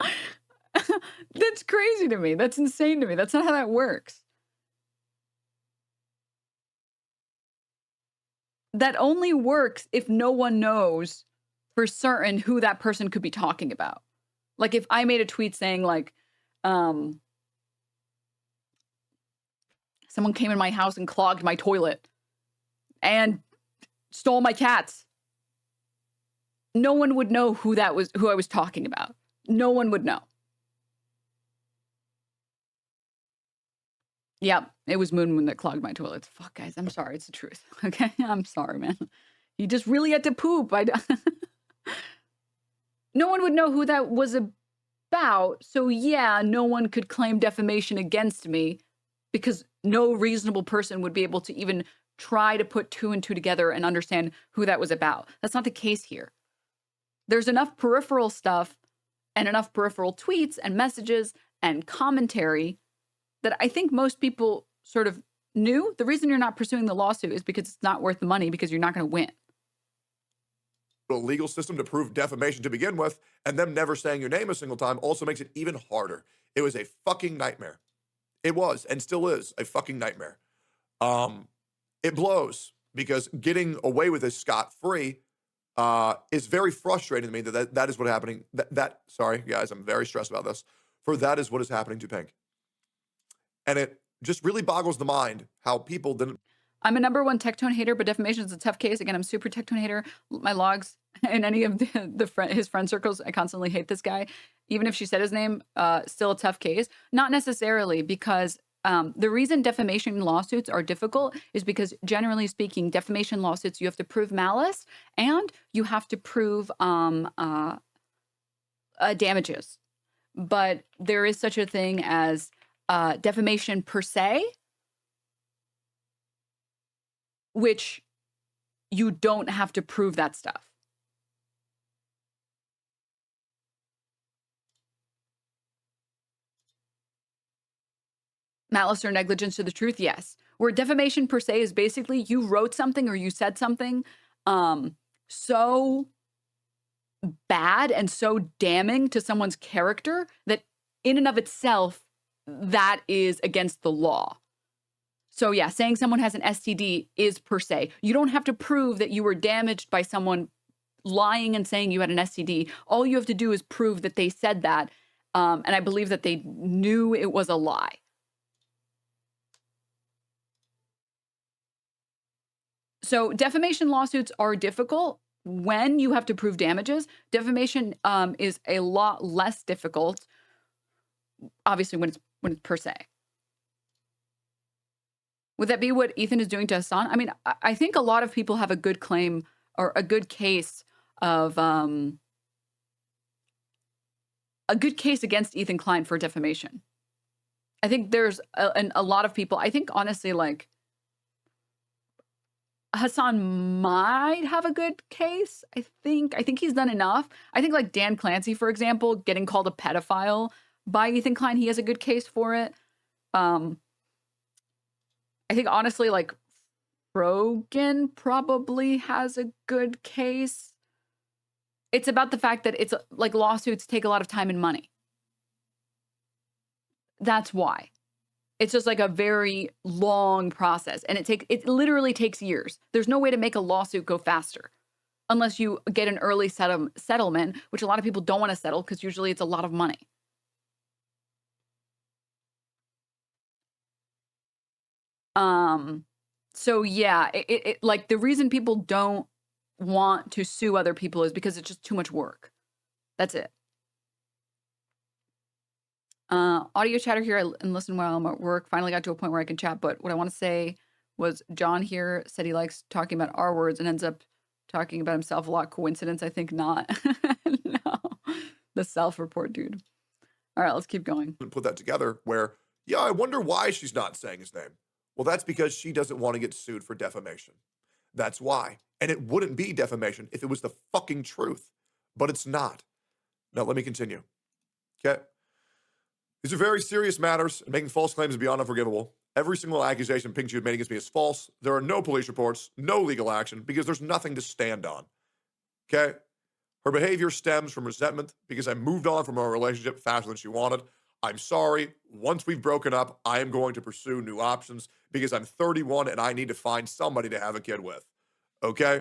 fuck? That's crazy to me. That's insane to me. That's not how that works. That only works if no one knows for certain who that person could be talking about. Like if I made a tweet saying like, someone came in my house and clogged my toilet and stole my cats. No one would know who I was talking about. No one would know. Yep, it was Moon that clogged my toilet. Fuck, guys, I'm sorry. It's the truth. Okay, I'm sorry, man. You just really had to poop. No one would know who that was about. So yeah, no one could claim defamation against me because no reasonable person would be able to even try to put 2 and 2 together and understand who that was about. That's not the case here. There's enough peripheral stuff and enough peripheral tweets and messages and commentary that I think most people sort of knew. The reason you're not pursuing the lawsuit is because it's not worth the money, because you're not going to win. Legal system to prove defamation to begin with, and them never saying your name a single time also makes it even harder. It was a fucking nightmare. It was, and still is, a fucking nightmare. It blows, because getting away with this scot-free is very frustrating to me that is what happening. Sorry, guys, I'm very stressed about this. For that is what is happening to Pink. And it just really boggles the mind how people didn't. I'm a #1 Tectone hater, but defamation is a tough case. Again, I'm super Tectone hater. My logs in any of his friend circles, I constantly hate this guy. Even if she said his name, still a tough case. Not necessarily, because the reason defamation lawsuits are difficult is because, generally speaking, defamation lawsuits, you have to prove malice and you have to prove damages. But there is such a thing as defamation per se, which you don't have to prove that stuff. Malice or negligence to the truth, yes. Where defamation per se is basically you wrote something or you said something so bad and so damning to someone's character that in and of itself, that is against the law. So yeah, saying someone has an STD is per se. You don't have to prove that you were damaged by someone lying and saying you had an STD. All you have to do is prove that they said that. And I believe that they knew it was a lie. So defamation lawsuits are difficult when you have to prove damages. Defamation is a lot less difficult, obviously, when it's per se. Would that be what Ethan is doing to Hassan? I mean, I think a lot of people have a good claim or a good case of a good case against Ethan Klein for defamation. I think there's a lot of people. I think honestly, like, Hassan might have a good case. I think he's done enough. I think like Dan Clancy, for example, getting called a pedophile by Ethan Klein, he has a good case for it. I think honestly, like, Rogan probably has a good case. It's about the fact that it's like lawsuits take a lot of time and money. That's why. It's just like a very long process, and it literally takes years. There's no way to make a lawsuit go faster unless you get an early settlement, which a lot of people don't want to settle because usually it's a lot of money. So yeah, it like the reason people don't want to sue other people is because it's just too much work. That's it. Audio chatter here and listen while I'm at work. Finally got to a point where I can chat, but what I want to say was John here said he likes talking about R words and ends up talking about himself a lot. Coincidence? I think not. No. The self-report, dude. All right, let's keep going. Put that together where, yeah, I wonder why she's not saying his name. Well, that's because she doesn't want to get sued for defamation. That's why. And it wouldn't be defamation if it was the fucking truth. But it's not. Now, let me continue. Okay? These are very serious matters, and making false claims is beyond unforgivable. Every single accusation Pink Jude made against me is false. There are no police reports, no legal action, because there's nothing to stand on. Okay? Her behavior stems from resentment because I moved on from our relationship faster than she wanted. I'm sorry. Once we've broken up, I am going to pursue new options because I'm 31 and I need to find somebody to have a kid with. Okay?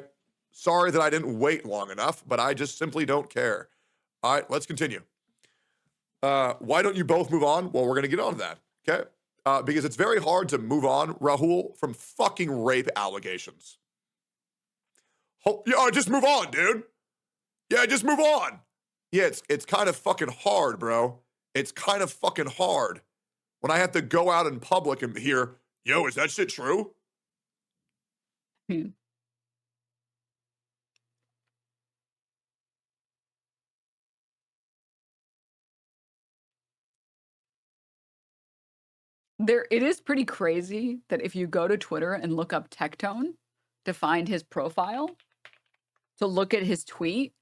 Sorry that I didn't wait long enough, but I just simply don't care. All right, let's continue. Why don't you both move on? Well, we're going to get on to that. Okay? because it's very hard to move on, Rahul, from fucking rape allegations. Yeah, just move on, dude. Yeah, just move on. Yeah, it's kind of fucking hard, bro. It's kind of fucking hard when I have to go out in public and hear, yo, is that shit true? Hmm. It is pretty crazy that if you go to Twitter and look up Tectone to find his profile, to look at his tweet,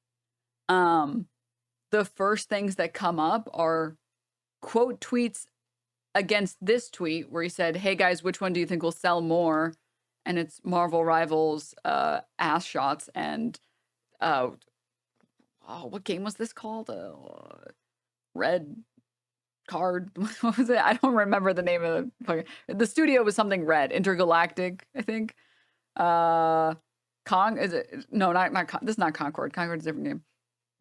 the first things that come up are quote tweets against this tweet where he said, "Hey guys, which one do you think will sell more?" And it's Marvel Rivals ass shots and what game was this called? Red Card. What was it? I don't remember the name of the studio was something red. Intergalactic, I think. Is it? No, not this is not Concord. Concord's a different game.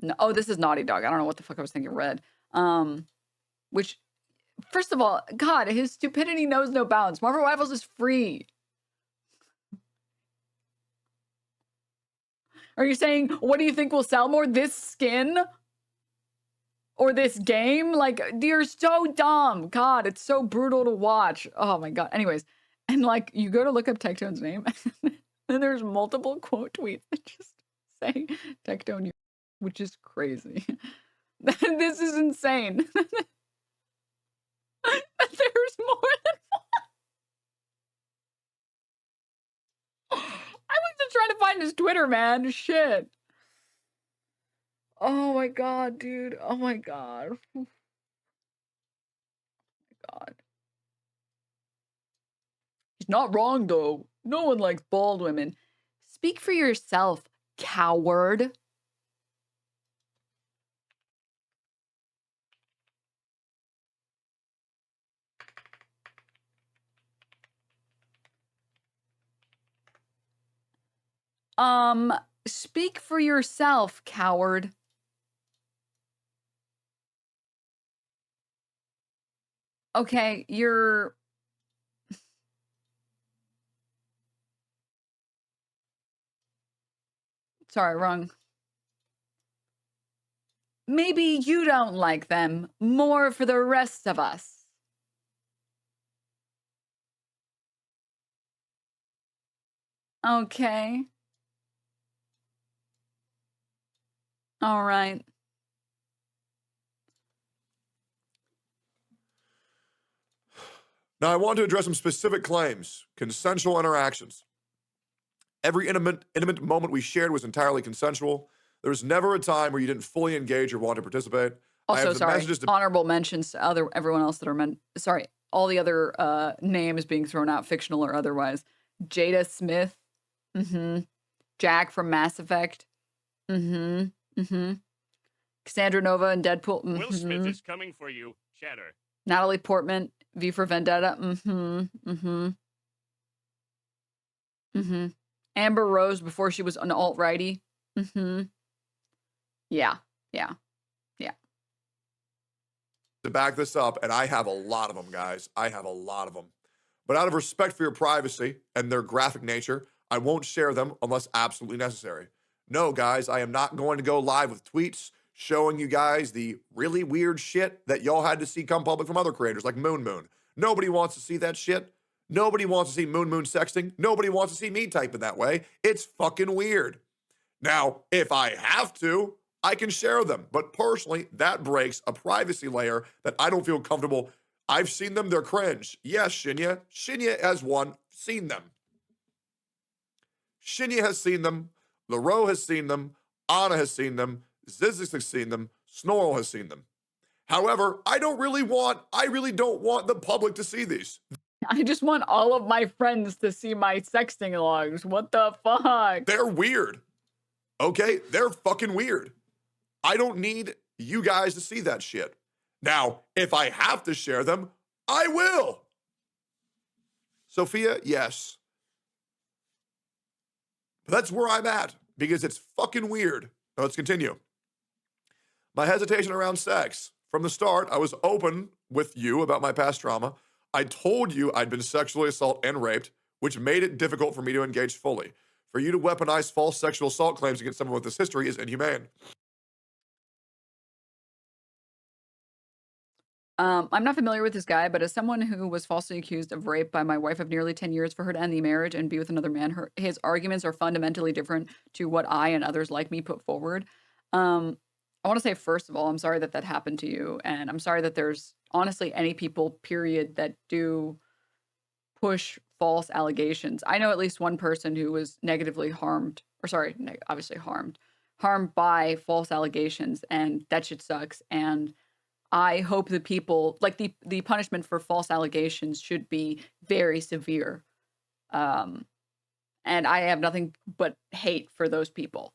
No, oh, this is Naughty Dog. I don't know what the fuck I was thinking. Red. Which, first of all, God, his stupidity knows no bounds. Marvel Rivals is free. Are you saying, what do you think will sell more? This skin? Or this game? Like, you're so dumb. God, it's so brutal to watch. Oh my God. Anyways, and like, you go to look up Tectone's name, and there's multiple quote tweets that just say Tectone, which is crazy. This is insane. There's more than one. I was just trying to find his Twitter, man. Shit. Oh my God, dude. Oh my God. Oh my God. He's not wrong, though. No one likes bald women. Speak for yourself, coward. Speak for yourself, coward. Okay, you're... Sorry, wrong. Maybe you don't like them. More for the rest of us. Okay. All right. Now, I want to address some specific claims. Consensual interactions. Every intimate moment we shared was entirely consensual. There was never a time where you didn't fully engage or want to participate. Also, sorry, honorable mentions to everyone else that are sorry, all the other names being thrown out, fictional or otherwise. Jada Smith. Jack from Mass Effect. Cassandra Nova and Deadpool. Will Smith is coming for you, Chatter. Natalie Portman, V for Vendetta. Amber Rose before she was an alt-righty. Yeah. To back this up, and I have a lot of them, guys. I have a lot of them. But out of respect for your privacy and their graphic nature, I won't share them unless absolutely necessary. No, guys, I am not going to go live with tweets showing you guys the really weird shit that y'all had to see come public from other creators like Moon Moon. Nobody wants to see that shit. Nobody wants to see Moon Moon sexting. Nobody wants to see me typing that way. It's fucking weird. Now, if I have to, I can share them. But personally, that breaks a privacy layer that I don't feel comfortable. I've seen them. They're cringe. Yes, Shinya. Shinya has seen them. Shinya has seen them. Laro has seen them. Anna has seen them. Zizix has seen them. Snorl has seen them. However, I really don't want the public to see these. I just want all of my friends to see my sexting logs. What the fuck? They're weird. Okay? They're fucking weird. I don't need you guys to see that shit. Now, if I have to share them, I will. Sophia, yes. But that's where I'm at because it's fucking weird. Now, let's continue. My hesitation around sex. From the start, I was open with you about my past trauma. I told you I'd been sexually assaulted and raped, which made it difficult for me to engage fully. For you to weaponize false sexual assault claims against someone with this history is inhumane. I'm not familiar with this guy, but as someone who was falsely accused of rape by my wife of nearly 10 years for her to end the marriage and be with another man, his arguments are fundamentally different to what I and others like me put forward. Um, I want to say, first of all, I'm sorry that that happened to you. And I'm sorry that there's honestly any people, period, that do push false allegations. I know at least one person who was negatively harmed, or sorry, obviously harmed by false allegations. And that shit sucks. And I hope that people like the punishment for false allegations should be very severe. Um, and I have nothing but hate for those people.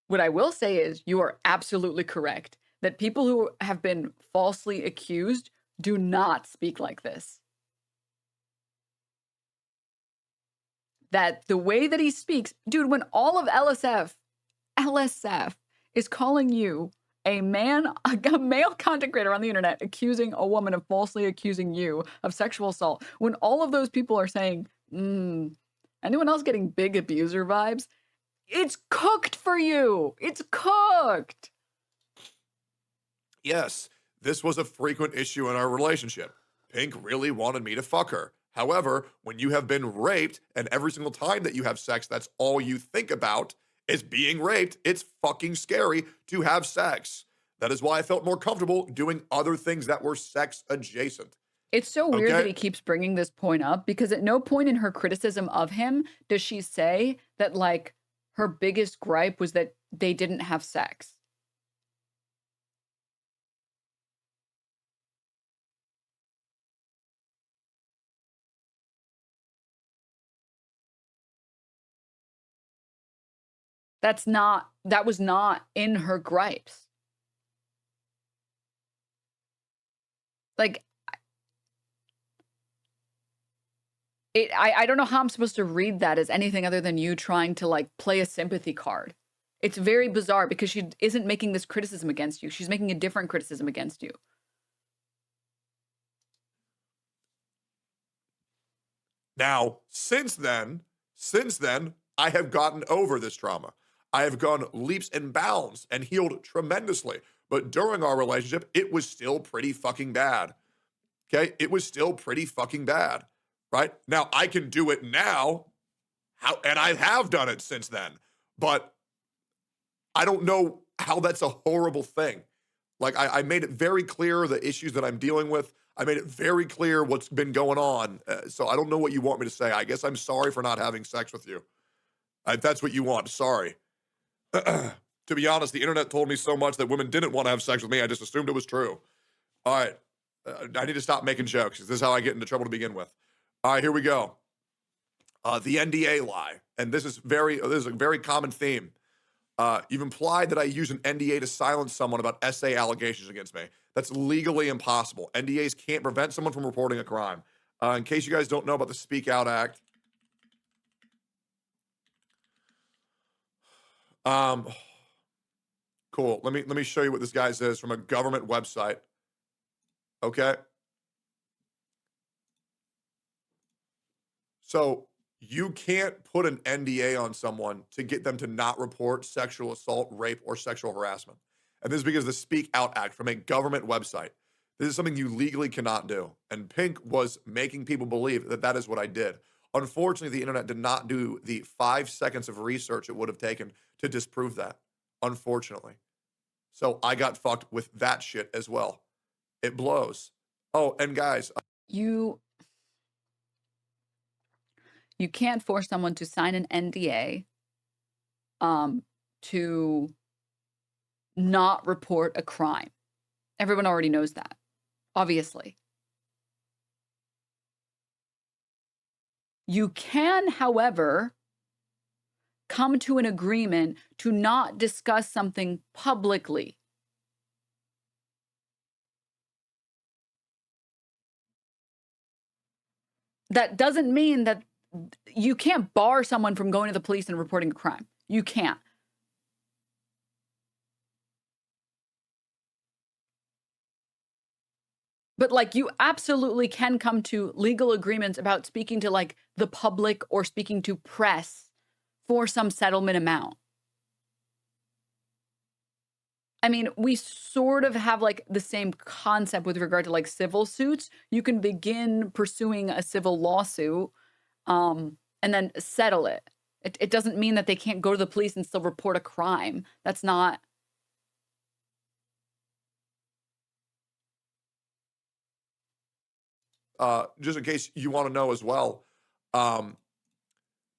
What I will say is you are absolutely correct that people who have been falsely accused do not speak like this. That the way that he speaks, dude, when all of LSF is calling you a male content creator on the internet accusing a woman of falsely accusing you of sexual assault, when all of those people are saying, anyone else getting big abuser vibes? It's cooked for you. It's cooked. Yes, this was a frequent issue in our relationship. Pink really wanted me to fuck her. However, when you have been raped and every single time that you have sex, that's all you think about is being raped, it's fucking scary to have sex. That is why I felt more comfortable doing other things that were sex adjacent. It's so weird Okay? that he keeps bringing this point up because at no point in her criticism of him does she say that, like, her biggest gripe was that they didn't have sex. That was not in her gripes. Like, I don't know how I'm supposed to read that as anything other than you trying to, like, play a sympathy card. It's very bizarre because she isn't making this criticism against you. She's making a different criticism against you. Now, since then, I have gotten over this trauma. I have gone leaps and bounds and healed tremendously. But during our relationship, it was still pretty fucking bad. Okay? It was still pretty fucking bad. Right? Now, I can do it now, and I have done it since then. But I don't know how that's a horrible thing. Like, I made it very clear the issues that I'm dealing with. I made it very clear what's been going on. So I don't know what you want me to say. I guess I'm sorry for not having sex with you. If that's what you want, sorry. To be honest, the internet told me so much that women didn't want to have sex with me. I just assumed it was true. All right. I need to stop making jokes. This is how I get into trouble to begin with. All right, here we go. The NDA lie. And this is a very common theme. You've implied that I use an NDA to silence someone about SA allegations against me. That's legally impossible. NDAs can't prevent someone from reporting a crime. In case you guys don't know about the Speak Out Act, cool. Let me show you what this guy says from a government website. Okay. So you can't put an NDA on someone to get them to not report sexual assault, rape, or sexual harassment. And this is because of the Speak Out Act from a government website. This is something you legally cannot do. And Pink was making people believe that that is what I did. Unfortunately, the internet did not do the 5 seconds of research it would have taken to disprove that. Unfortunately. So I got fucked with that shit as well. It blows. Oh, and guys, You can't force someone to sign an NDA to not report a crime. Everyone already knows that, obviously. You can, however, come to an agreement to not discuss something publicly. That doesn't mean that you can't bar someone from going to the police and reporting a crime. You can't. But, like, you absolutely can come to legal agreements about speaking to, like, the public or speaking to press for some settlement amount. I mean, we sort of have, like, the same concept with regard to, like, civil suits. You can begin pursuing a civil lawsuit, and then settle it. It doesn't mean that they can't go to the police and still report a crime. That's not. Just in case you want to know as well, um,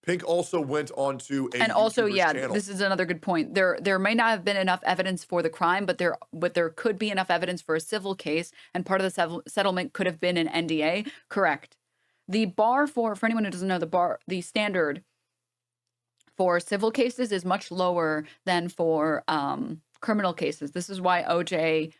Pink also went on to a And also, YouTuber's yeah, channel. this is another good point. There may not have been enough evidence for the crime, but there could be enough evidence for a civil case, and part of the settlement could have been an NDA. Correct. The bar for anyone who doesn't know, the standard for civil cases is much lower than for criminal cases. This is why OJ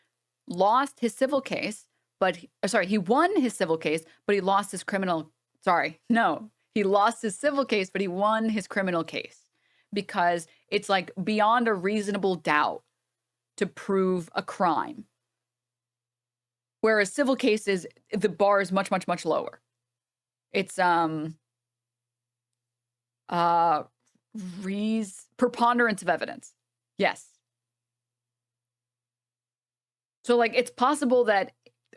lost his civil case, but he won his civil case, but he lost his criminal. Sorry, no, he lost his civil case, but he won his criminal case because it's like beyond a reasonable doubt to prove a crime. Whereas civil cases, the bar is much, much, much lower. It's preponderance of evidence. Yes. So, like, it's possible that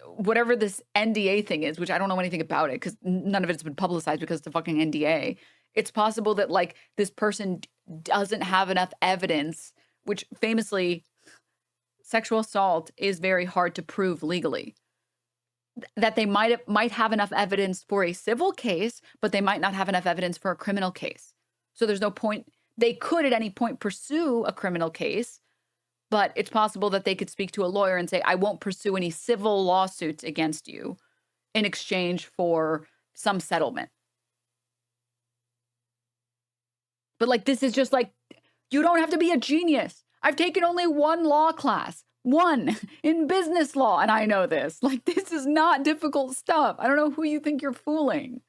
whatever this NDA thing is, which I don't know anything about it because none of it's been publicized because it's a fucking NDA. It's possible that, like, this person doesn't have enough evidence, which famously, sexual assault is very hard to prove legally. That they might have enough evidence for a civil case, but they might not have enough evidence for a criminal case. So there's no point. They could at any point pursue a criminal case, but it's possible that they could speak to a lawyer and say, I won't pursue any civil lawsuits against you in exchange for some settlement. But, like, this is just like, you don't have to be a genius. I've taken only one law class, one in business law, and I know this. Like, this is not difficult stuff. I don't know who you think you're fooling.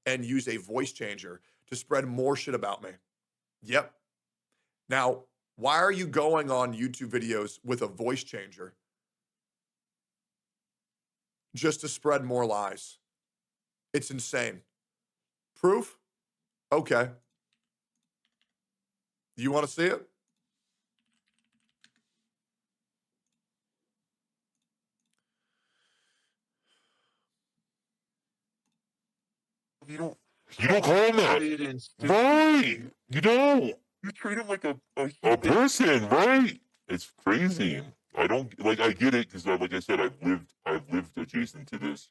And use a voice changer to spread more shit about me. Yep. Now, why are you going on YouTube videos with a voice changer? Just to spread more lies. It's insane. Proof? Okay. You want to see it? You don't call him that. Right. You don't. You treat him like a person, right? It's crazy. I don't like. I get it because, like I said, I've lived adjacent to this.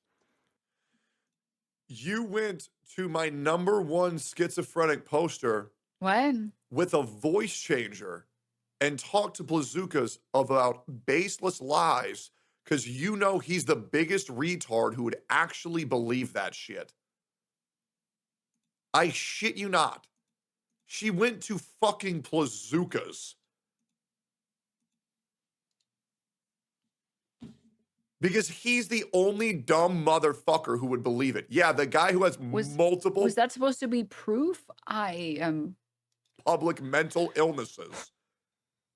You went to my #1 schizophrenic poster What? with a voice changer and talked to Blazookas about baseless lies because you know he's the biggest retard who would actually believe that shit. I shit you not. She went to fucking Blazookas. Because he's the only dumb motherfucker who would believe it. Yeah, the guy who has multiple Was that supposed to be proof? I am public mental illnesses.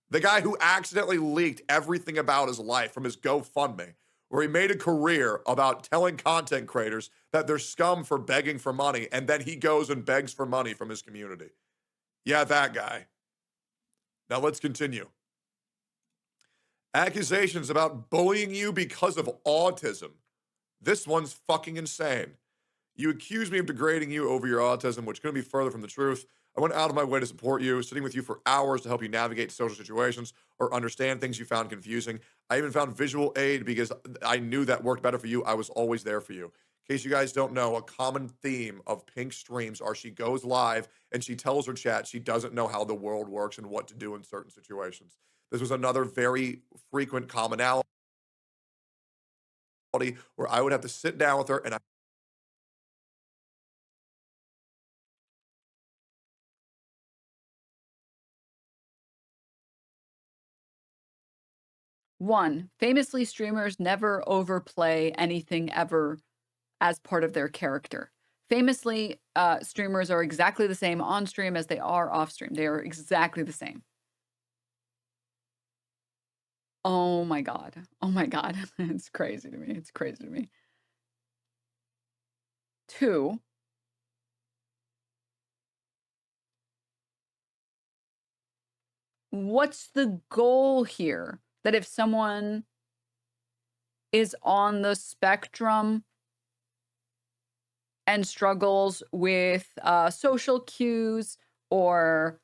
The guy who accidentally leaked everything about his life from his GoFundMe, where he made a career about telling content creators that they're scum for begging for money, and then he goes and begs for money from his community. Yeah, that guy. Now let's continue. Accusations about bullying you because of autism. This one's fucking insane. You accuse me of degrading you over your autism, which couldn't be further from the truth. I went out of my way to support you, sitting with you for hours to help you navigate social situations or understand things you found confusing. I even found visual aid because I knew that worked better for you. I was always there for you. In case you guys don't know, a common theme of Pink's streams are she goes live and she tells her chat she doesn't know how the world works and what to do in certain situations. This was another very frequent commonality where I would have to sit down with her and One, famously, streamers never overplay anything ever as part of their character. Famously, streamers are exactly the same on stream as they are off stream. They are exactly the same. Oh my God. Oh my God. It's crazy to me. It's crazy to me. 2, what's the goal here? That if someone is on the spectrum and struggles with social cues or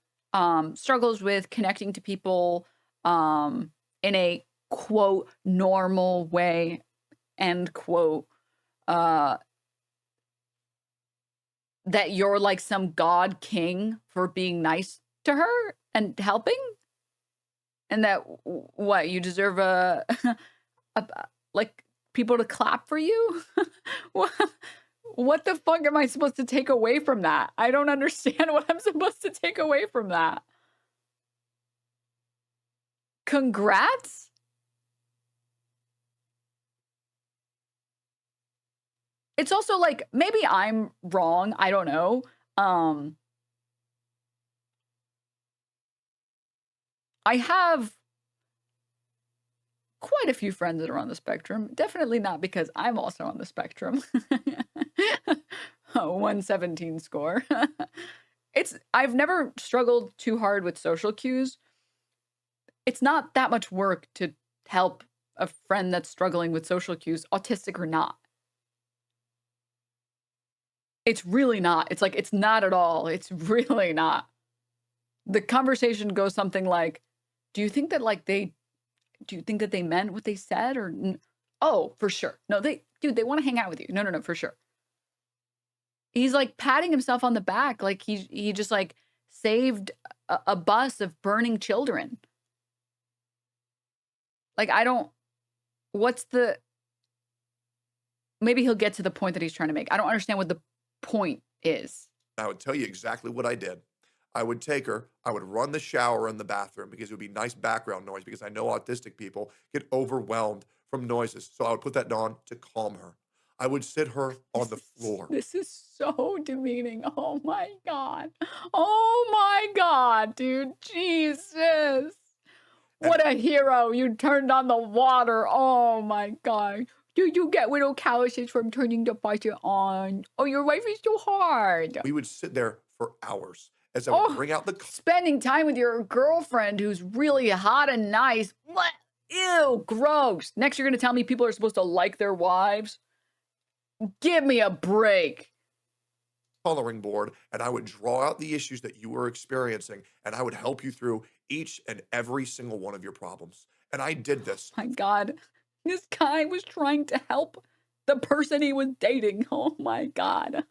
struggles with connecting to people in a quote normal way, end quote, uh, that you're like some god king for being nice to her and helping, and that what you deserve a like people to clap for you. What the fuck am I supposed to take away from that? I don't understand what I'm supposed to take away from that. Congrats? It's also like, maybe I'm wrong, I don't know. I have quite a few friends that are on the spectrum. Definitely not because I'm also on the spectrum. 117 score. I've never struggled too hard with social cues. It's not that much work to help a friend that's struggling with social cues, autistic or not. It's really not. It's like, it's not at all. It's really not. The conversation goes something like, do you think that they meant what they said? Or, oh, for sure. No, they want to hang out with you. No, for sure. He's like patting himself on the back. Like he just like saved a bus of burning children. Like, maybe he'll get to the point that he's trying to make. I don't understand what the point is. I would tell you exactly what I did. I would take her, I would run the shower in the bathroom because it would be nice background noise because I know autistic people get overwhelmed from noises. So I would put that on to calm her. I would sit her on the floor. This is so demeaning. Oh my God. Oh my God, dude. Jesus. What a hero. You turned on the water. Oh my God. Do you get little calluses from turning the faucet on? Oh, your wife is so hard. We would sit there for hours as I would bring out the spending time with your girlfriend who's really hot and nice. What? Ew, gross. Next, you're going to tell me people are supposed to like their wives? Give me a break. Coloring board, and I would draw out the issues that you were experiencing, and I would help you through each and every single one of your problems. And I did this. My God, this guy was trying to help the person he was dating. Oh my God.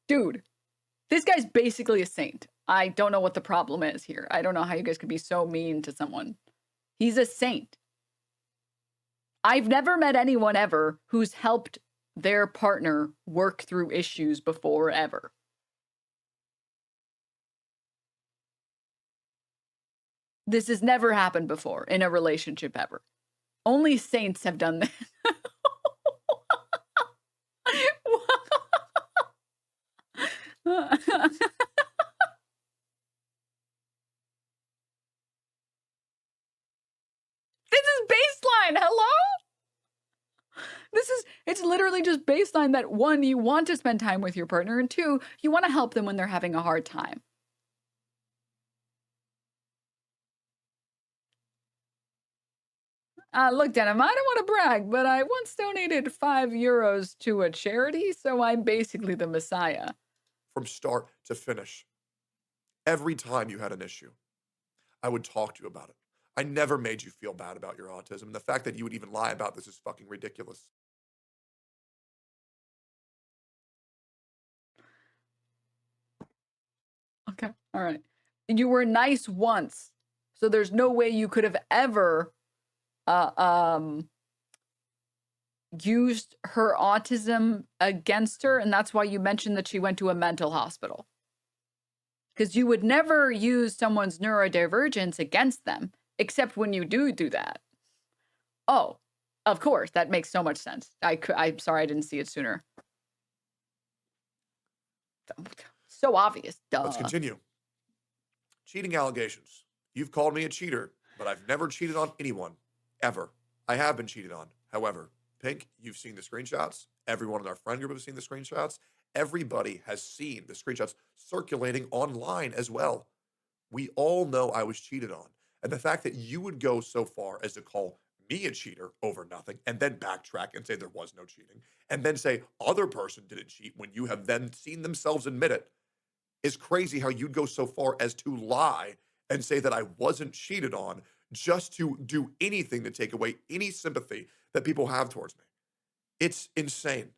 Dude, this guy's basically a saint. I don't know what the problem is here. I don't know how you guys could be so mean to someone. He's a saint. I've never met anyone ever who's helped their partner work through issues before ever. This has never happened before in a relationship ever. Only saints have done this. This is baseline. Hello? It's literally just baseline that 1, you want to spend time with your partner, and 2, you want to help them when they're having a hard time. Look, Denim, I don't want to brag, but I once donated €5 to a charity, so I'm basically the messiah. From start to finish. Every time you had an issue, I would talk to you about it. I never made you feel bad about your autism. And the fact that you would even lie about this is fucking ridiculous. Okay, all right. You were nice once, so there's no way you could have ever used her autism against her, and that's why you mentioned that she went to a mental hospital. Because you would never use someone's neurodivergence against them, except when you do that. Oh, of course, that makes so much sense. I'm sorry I didn't see it sooner. So obvious. Duh. Let's continue. Cheating allegations. You've called me a cheater but I've never cheated on anyone, ever. I have been cheated on. However, Pink, you've seen the screenshots. Everyone in our friend group has seen the screenshots. Everybody has seen the screenshots circulating online as well. We all know I was cheated on. And the fact that you would go so far as to call me a cheater over nothing and then backtrack and say there was no cheating and then say other person didn't cheat when you have then seen themselves admit it is crazy. How you'd go so far as to lie and say that I wasn't cheated on just to do anything to take away any sympathy that people have towards me. It's insane.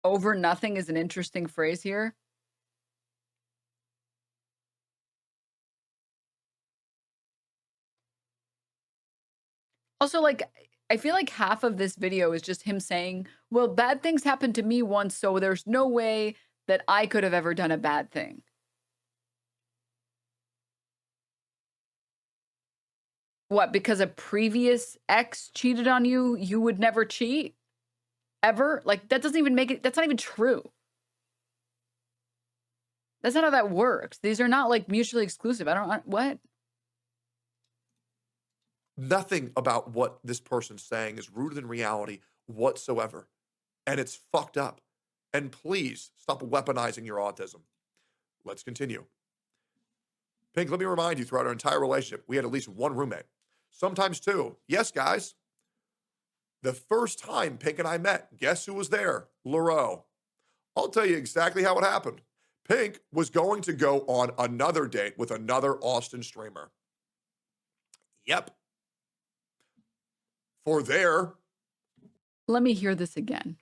Over nothing is an interesting phrase here. Also, like, I feel like half of this video is just him saying, well, bad things happened to me once, so there's no way that I could have ever done a bad thing. What, because a previous ex cheated on you, you would never cheat? Ever? Like, that doesn't even make it, that's not even true. That's not how that works. These are not, like, mutually exclusive. I don't, what? Nothing about what this person's saying is rooted in reality whatsoever. And it's fucked up. And please stop weaponizing your autism. Let's continue. Pink, let me remind you, throughout our entire relationship, we had at least one roommate, sometimes two. Yes, guys. The first time Pink and I met, guess who was there? Leroux. I'll tell you exactly how it happened. Pink was going to go on another date with another Austin streamer. Yep. For their Let me hear this again.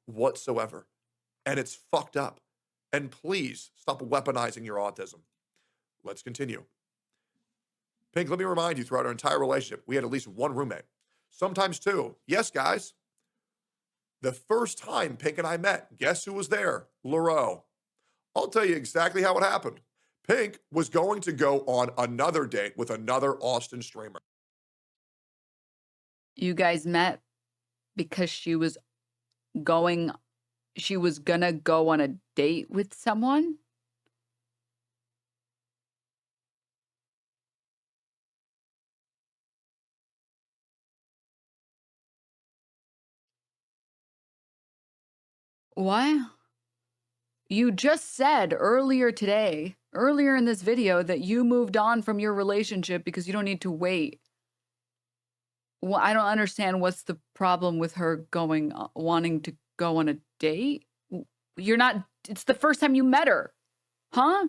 whatsoever. And it's fucked up. And please stop weaponizing your autism. Let's continue. Pink, let me remind you, throughout our entire relationship, we had at least one roommate, sometimes two. Yes, guys. The first time Pink and I met, guess who was there? Leroux. I'll tell you exactly how it happened. Pink was going to go on another date with another Austin streamer. You guys met because she was gonna go on a date with someone? What? You just said earlier in this video, that you moved on from your relationship because you don't need to wait. Well, I don't understand what's the problem with her wanting to go on a date. You're not, it's the first time you met her. Huh?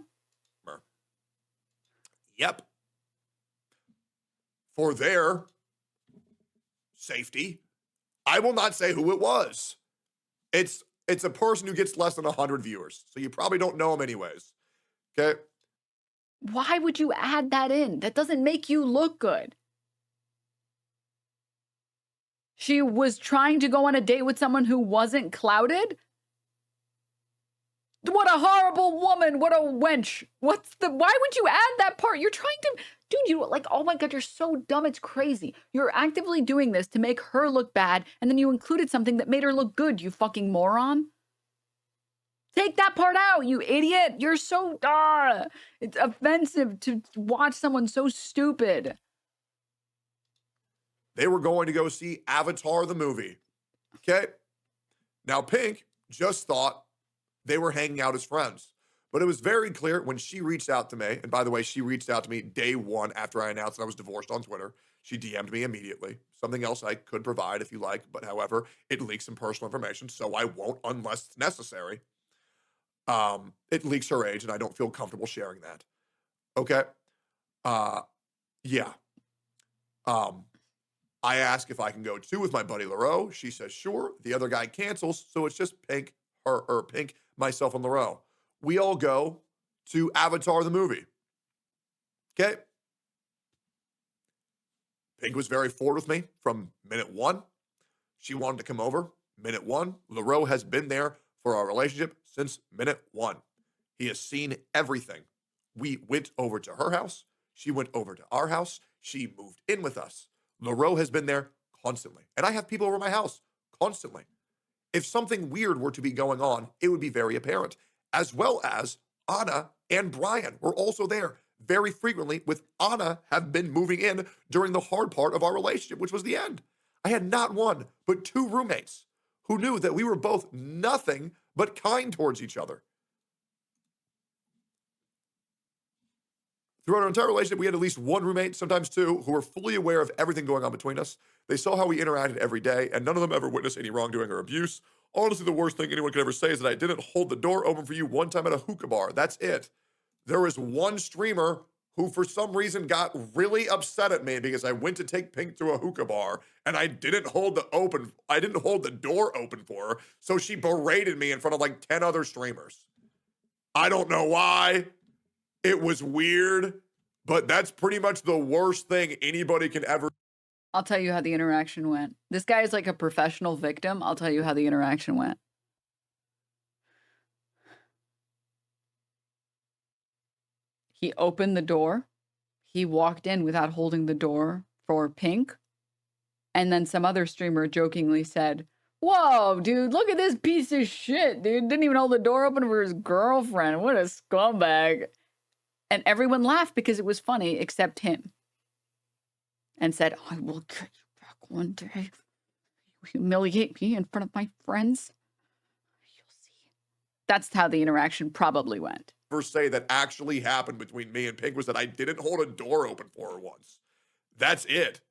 Yep. For their safety, I will not say who it was. It's a person who gets less than 100 viewers, so you probably don't know him anyways. Okay? Why would you add that in? That doesn't make you look good. She was trying to go on a date with someone who wasn't clouded? What a horrible woman. What a wench. Why would you add that part? You're trying to, dude, you like, oh my God, you're so dumb. It's crazy. You're actively doing this to make her look bad. And then you included something that made her look good, you fucking moron. Take that part out, you idiot. You're so, it's offensive to watch someone so stupid. They were going to go see Avatar the movie. Okay? Now, Pink just thought they were hanging out as friends. But it was very clear when she reached out to me, and by the way, she reached out to me day one after I announced that I was divorced on Twitter. She DM'd me immediately. Something else I could provide if you like, but however, it leaks some personal information, so I won't unless it's necessary. It leaks her age, and I don't feel comfortable sharing that. Okay? Yeah. I ask if I can go too with my buddy Leroux. She says, sure. The other guy cancels, so it's just Pink, Pink, myself, and Leroux. We all go to Avatar the movie. Okay? Pink was very forward with me from minute one. She wanted to come over minute one. Leroux has been there for our relationship since minute one. He has seen everything. We went over to her house. She went over to our house. She moved in with us. Leroux has been there constantly. And I have people over my house constantly. If something weird were to be going on, it would be very apparent, as well as Anna and Brian were also there very frequently, with Anna have been moving in during the hard part of our relationship, which was the end. I had not one, but two roommates who knew that we were both nothing but kind towards each other. Throughout our entire relationship, we had at least one roommate, sometimes two, who were fully aware of everything going on between us. They saw how we interacted every day, and none of them ever witnessed any wrongdoing or abuse. Honestly, the worst thing anyone could ever say is that I didn't hold the door open for you one time at a hookah bar. That's it. There was one streamer who, for some reason, got really upset at me because I went to take Pink to a hookah bar and I didn't hold the door open for her. So she berated me in front of like 10 other streamers. I don't know why. It was weird, but that's pretty much the worst thing anybody can ever. I'll tell you how the interaction went. This guy is like a professional victim. I'll tell you how the interaction went. He opened the door. He walked in without holding the door for Pink. And then some other streamer jokingly said, "Whoa, dude, look at this piece of shit, dude. Didn't even hold the door open for his girlfriend. What a scumbag." And everyone laughed because it was funny, except him. And said, "I will get you back one day. You humiliate me in front of my friends. You'll see." That's how the interaction probably went. First say that actually happened between me and Pink was that I didn't hold a door open for her once. That's it.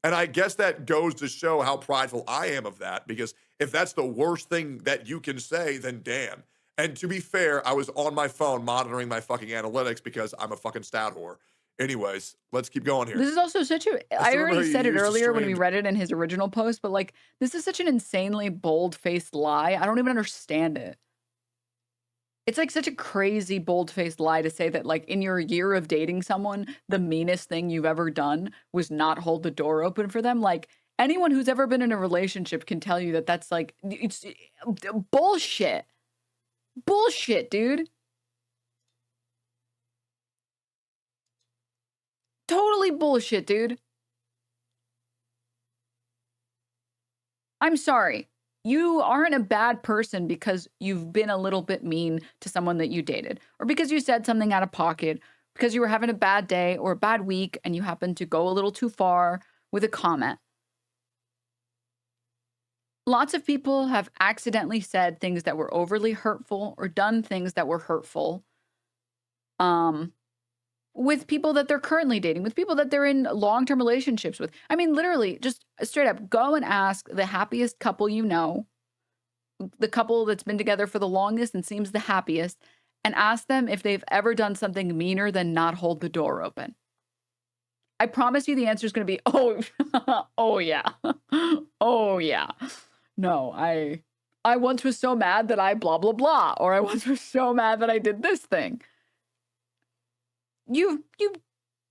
And I guess that goes to show how prideful I am of that, because if that's the worst thing that you can say, then damn. And to be fair, I was on my phone monitoring my fucking analytics because I'm a fucking stat whore. Anyways, let's keep going here. This is also such a, I still remember how already you said it used to earlier when we stream. read it in his original post, but like, this is such an insanely bold-faced lie. I don't even understand it. It's like such a crazy bold-faced lie to say that like in your year of dating someone, the meanest thing you've ever done was not hold the door open for them. Like anyone who's ever been in a relationship can tell you that that's like, it's bullshit. Bullshit, dude. Totally bullshit, dude. I'm sorry. You aren't a bad person because you've been a little bit mean to someone that you dated, or because you said something out of pocket, because you were having a bad day or a bad week and you happened to go a little too far with a comment. Lots of people have accidentally said things that were overly hurtful or done things that were hurtful. With people that they're currently dating, with people that they're in long-term relationships with. I mean, literally, just straight up, go and ask the happiest couple you know, the couple that's been together for the longest and seems the happiest, and ask them if they've ever done something meaner than not hold the door open. I promise you the answer is going to be, oh yeah. Oh yeah. No, I once was so mad that I blah, blah, blah, or I once was so mad that I did this thing. You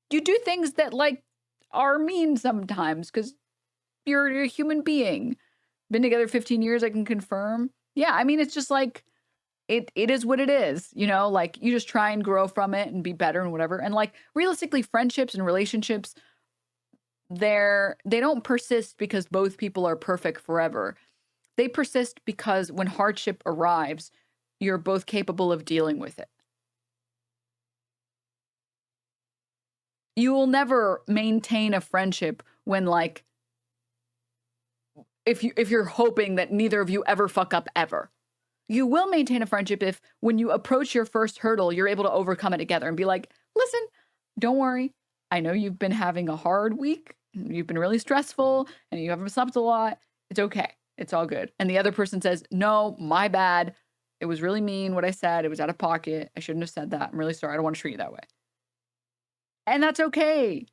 do things that like are mean sometimes because you're a human being. Been together 15 years, I can confirm. Yeah, I mean, it's just like, it is what it is, you know, like you just try and grow from it and be better and whatever. And like realistically, friendships and relationships, they don't persist because both people are perfect forever. They persist because when hardship arrives, you're both capable of dealing with it. You will never maintain a friendship when like, if you're hoping that neither of you ever fuck up ever. You will maintain a friendship if when you approach your first hurdle, you're able to overcome it together and be like, listen, don't worry. I know you've been having a hard week. You've been really stressful and you haven't slept a lot. It's okay. It's all good. And the other person says, no, my bad. It was really mean what I said. It was out of pocket. I shouldn't have said that. I'm really sorry. I don't want to treat you that way. And that's okay.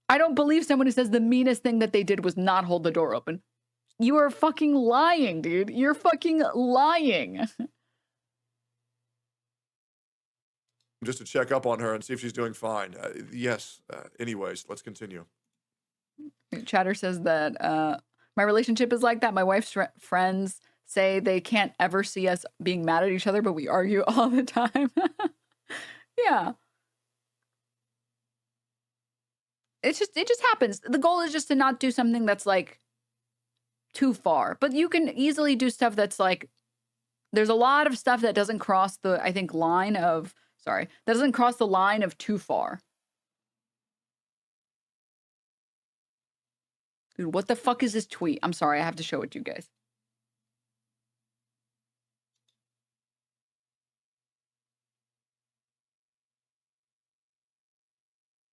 I don't believe someone who says the meanest thing that they did was not hold the door open. You are fucking lying, dude. You're fucking lying. Just to check up on her and see if she's doing fine. Yes. Anyways, let's continue. Chatter says that my relationship is like that. My wife's friends say they can't ever see us being mad at each other, but we argue all the time. Yeah. It just happens. The goal is just to not do something that's like too far, but you can easily do stuff that's like there's a lot of stuff that doesn't cross the, I think, line of, sorry, that doesn't cross the line of too far. Dude, what the fuck is this tweet? I'm sorry, I have to show it to you guys.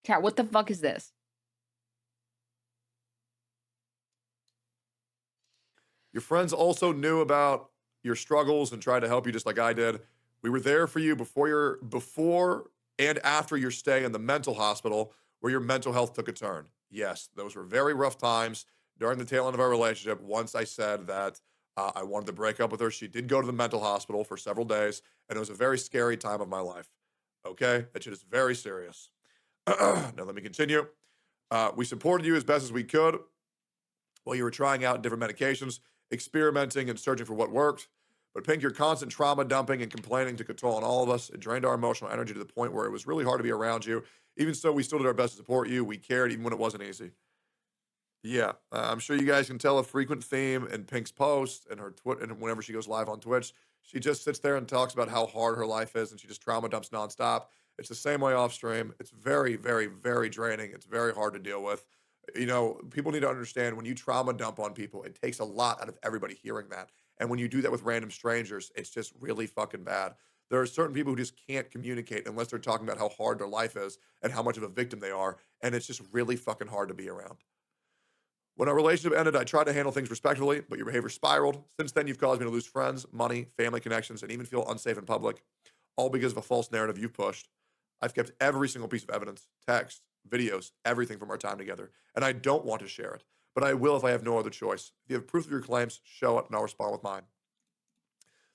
Chat, what the fuck is this? Your friends also knew about your struggles and tried to help you just like I did. We were there for you before and after your stay in the mental hospital where your mental health took a turn. Yes, those were very rough times during the tail end of our relationship. Once I said that I wanted to break up with her, she did go to the mental hospital for several days, and it was a very scary time of my life. Okay? That shit is very serious. Now, let me continue. We supported you as best as we could while you were trying out different medications, experimenting and searching for what worked. But Pink, your constant trauma dumping and complaining took a toll on all of us. It drained our emotional energy to the point where it was really hard to be around you. Even so, we still did our best to support you. We cared even when it wasn't easy. Yeah, I'm sure you guys can tell a frequent theme in Pink's posts and her and whenever she goes live on Twitch, she just sits there and talks about how hard her life is, and she just trauma dumps nonstop. It's the same way off stream. It's very, very, very draining. It's very hard to deal with. You know, people need to understand when you trauma dump on people, it takes a lot out of everybody hearing that. And when you do that with random strangers, it's just really fucking bad. There are certain people who just can't communicate unless they're talking about how hard their life is and how much of a victim they are. And it's just really fucking hard to be around. When our relationship ended, I tried to handle things respectfully, but your behavior spiraled. Since then, you've caused me to lose friends, money, family connections, and even feel unsafe in public, all because of a false narrative you've pushed. I've kept every single piece of evidence, text, videos, everything from our time together, and I don't want to share it, but I will if I have no other choice. If you have proof of your claims, show it, and I'll respond with mine.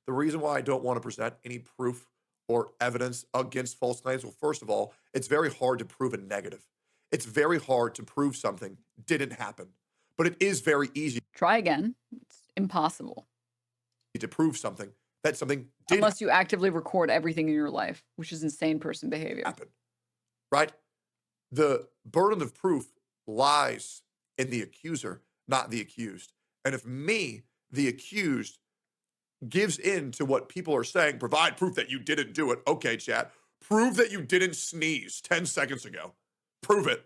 The reason why I don't want to present any proof or evidence against false claims, well, first of all, it's very hard to prove a negative. It's very hard to prove something didn't happen, but it is very easy. Try again. It's impossible. To prove something that something did Unless you actively record everything in your life, which is insane person behavior. happen, right? The burden of proof lies in the accuser, not the accused. And if me, the accused, gives in to what people are saying, provide proof that you didn't do it. Okay, chat, prove that you didn't sneeze 10 seconds ago. Prove it.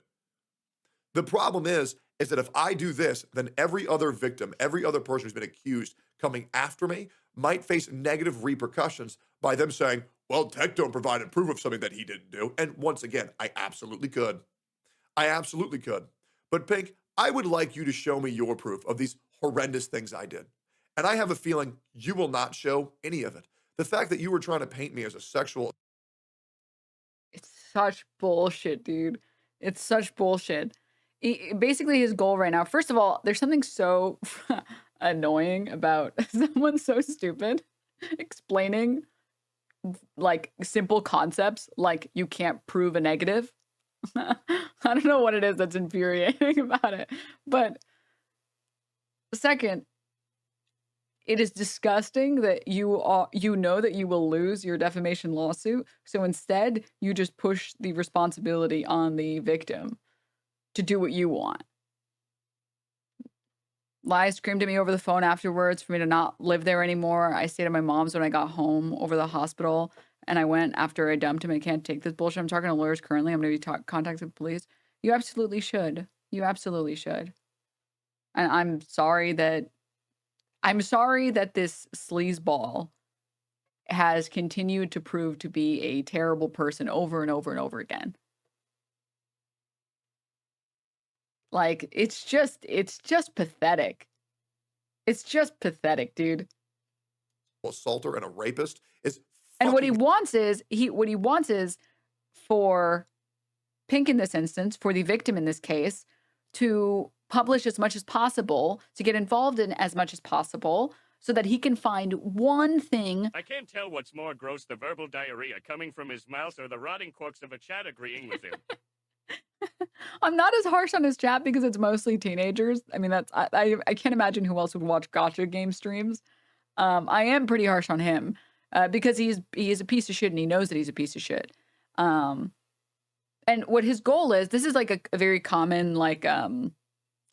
The problem is that if I do this, then every other victim, every other person who's been accused coming after me might face negative repercussions by them saying, well, Tectone provided proof of something that he didn't do. And once again, I absolutely could. I absolutely could. But Pink, I would like you to show me your proof of these horrendous things I did. And I have a feeling you will not show any of it. The fact that you were trying to paint me as a sexual... It's such bullshit, dude. It's such bullshit. Basically, his goal right now, first of all, there's something so annoying about someone so stupid explaining like simple concepts like you can't prove a negative. I don't know what it is that's infuriating about it. But second, it is disgusting that you know that you will lose your defamation lawsuit. So instead, you just push the responsibility on the victim to do what you want. Lies screamed at me over the phone afterwards for me to not live there anymore. I stayed at my mom's when I got home over the hospital, and I went after I dumped him. I can't take this bullshit. I'm talking to lawyers currently. I'm going to be contacting the police. You absolutely should. You absolutely should. And I'm sorry that this sleazeball has continued to prove to be a terrible person over and over and over again. Like, it's just pathetic. It's just pathetic, dude. assaulter and a rapist is And what he wants is for Pink in this instance, for the victim in this case, to publish as much as possible, to get involved in as much as possible, so that he can find one thing. I can't tell what's more gross, the verbal diarrhea coming from his mouth or the rotting corks of a chat agreeing with him. I'm not as harsh on his chat because it's mostly teenagers. I mean, I can't imagine who else would watch gotcha game streams. I am pretty harsh on him because he is a piece of shit and he knows that he's a piece of shit. And what his goal is, this is like a very common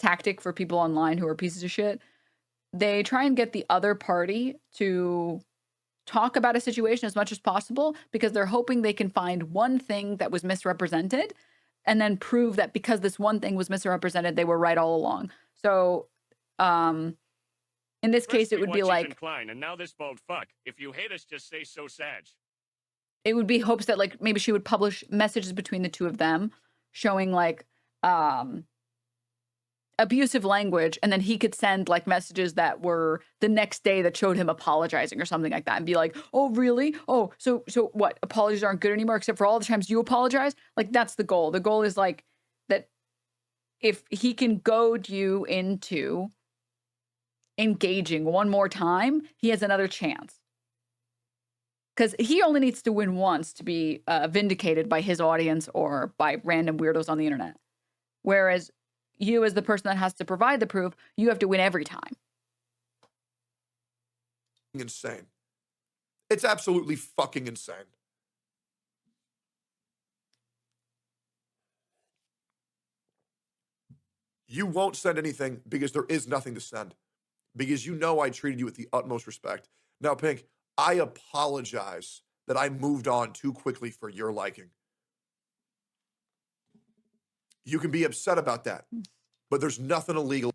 tactic for people online who are pieces of shit. They try and get the other party to talk about a situation as much as possible because they're hoping they can find one thing that was misrepresented and then prove that because this one thing was misrepresented, they were right all along. So, in this case, it would be like Klein, and now this bald fuck. If you hate us, just say so sad. it would be hopes that like maybe she would publish messages between the two of them showing like abusive language, and then he could send like messages that were the next day that showed him apologizing or something like that and be like, oh really, oh so what, apologies aren't good anymore except for all the times you apologize. Like that's the goal. The goal is like that if he can goad you into engaging one more time, he has another chance. Because he only needs to win once to be vindicated by his audience or by random weirdos on the internet. Whereas you, as the person that has to provide the proof, you have to win every time. Insane. It's absolutely fucking insane. You won't send anything because there is nothing to send. Because you know I treated you with the utmost respect. Now, Pink, I apologize that I moved on too quickly for your liking. You can be upset about that, but there's nothing illegal.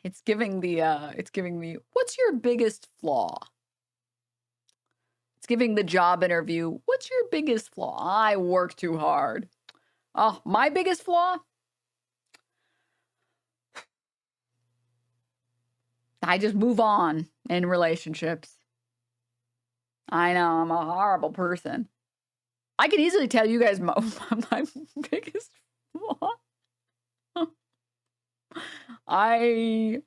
It's giving the, what's your biggest flaw? It's giving the job interview, what's your biggest flaw? I work too hard. Oh, my biggest flaw? I just move on in relationships. I know, I'm a horrible person. I can easily tell you guys my biggest flaw. I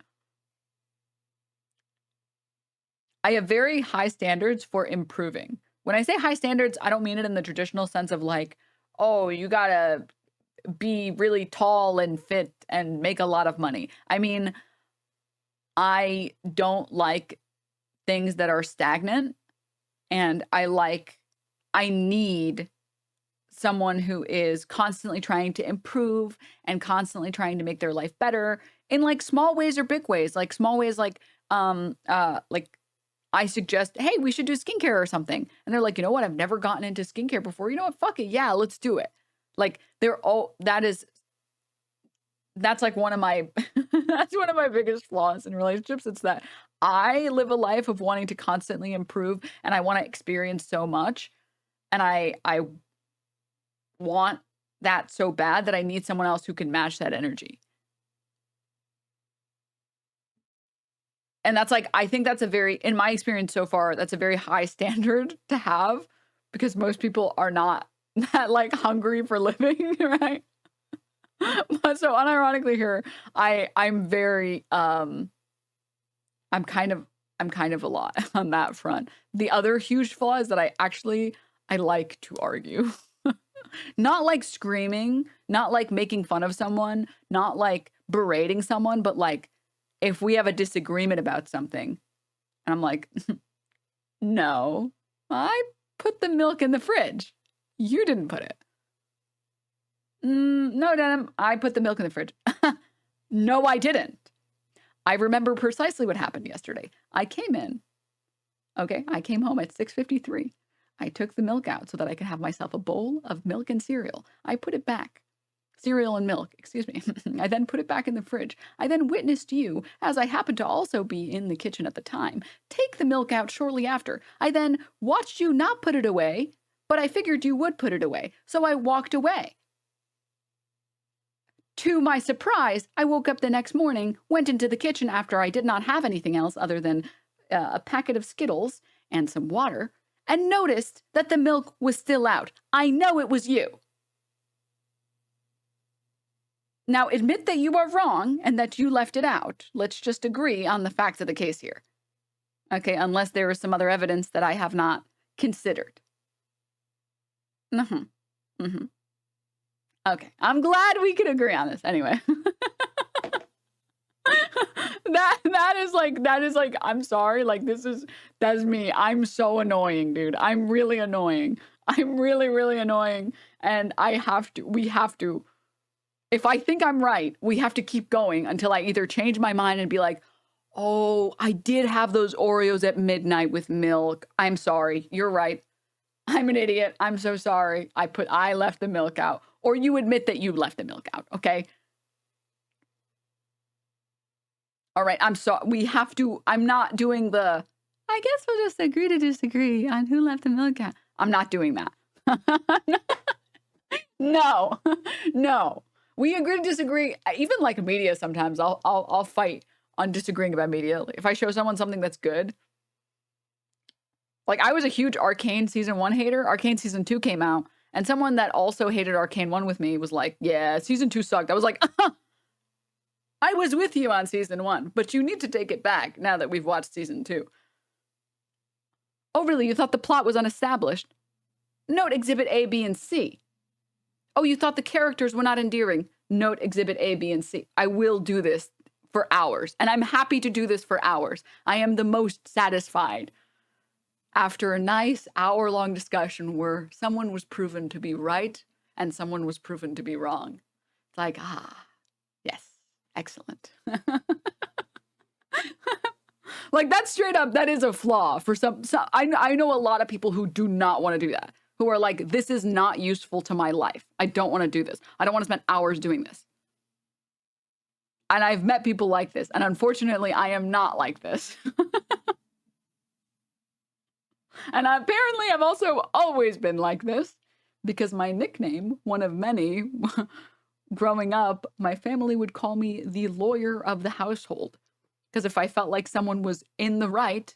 have very high standards for improving. When I say high standards, I don't mean it in the traditional sense of like, oh, you gotta be really tall and fit and make a lot of money. I mean, I don't like things that are stagnant, and I need someone who is constantly trying to improve and constantly trying to make their life better in like small ways or big ways. Like small ways like I suggest, hey, we should do skincare or something. And they're like, you know what? I've never gotten into skincare before. You know what? Fuck it. Yeah, let's do it. Like that's like one of my that's one of my biggest flaws in relationships. It's that I live a life of wanting to constantly improve, and I want to experience so much, and I want that so bad that I need someone else who can match that energy. And that's like, I think that's in my experience so far, that's a very high standard to have, because most people are not that like hungry for living, right? But so unironically here, I'm very I'm kind of a lot on that front. The other huge flaw is that I like to argue. Not like screaming, not like making fun of someone, not like berating someone, but like if we have a disagreement about something and I'm like, no, I put the milk in the fridge. You didn't put it. No, Denim, I put the milk in the fridge. No, I didn't. I remember precisely what happened yesterday. I came in. Okay, I came home at 6:53. I took the milk out so that I could have myself a bowl of milk and cereal. I put it back. Cereal and milk, excuse me. I then put it back in the fridge. I then witnessed you, as I happened to also be in the kitchen at the time, take the milk out shortly after. I then watched you not put it away, but I figured you would put it away, so I walked away. To my surprise, I woke up the next morning, went into the kitchen after I did not have anything else other than a packet of Skittles and some water, and noticed that the milk was still out. I know it was you. Now, admit that you are wrong and that you left it out. Let's just agree on the facts of the case here. Okay, unless there is some other evidence that I have not considered. Okay, I'm glad we could agree on this. Anyway, that is like, I'm sorry. Like that's me. I'm so annoying, dude. I'm really annoying. I'm really, really annoying. And we have to, if I think I'm right, we have to keep going until I either change my mind and be like, Oh, I did have those Oreos at midnight with milk. I'm sorry. You're right. I'm an idiot. I'm so sorry. I left the milk out. Or you admit that you left the milk out, okay? All right, I'm sorry. I'm not doing the, I guess we'll just agree to disagree on who left the milk out. I'm not doing that. No, no. We agree to disagree. Even like media sometimes, I'll fight on disagreeing about media. If I show someone something that's good. Like I was a huge Arcane season 1 hater. Arcane season 2 came out. And someone that also hated Arcane 1 with me was like, yeah, season 2 sucked. I was like, I was with you on season 1, but you need to take it back now that we've watched season 2. Oh, really? You thought the plot was unestablished? Note exhibit A, B, and C. Oh, you thought the characters were not endearing? Note exhibit A, B, and C. I will do this for hours, and I'm happy to do this for hours. I am the most satisfied after a nice hour-long discussion where someone was proven to be right and someone was proven to be wrong. It's like, yes, excellent. Like that's straight up, that is a flaw for some I know a lot of people who do not want to do that, who are like, this is not useful to my life. I don't want to do this. I don't want to spend hours doing this. And I've met people like this, and unfortunately, I am not like this. And apparently, I've also always been like this, because my nickname, one of many, growing up, my family would call me the lawyer of the household. Because if I felt like someone was in the right,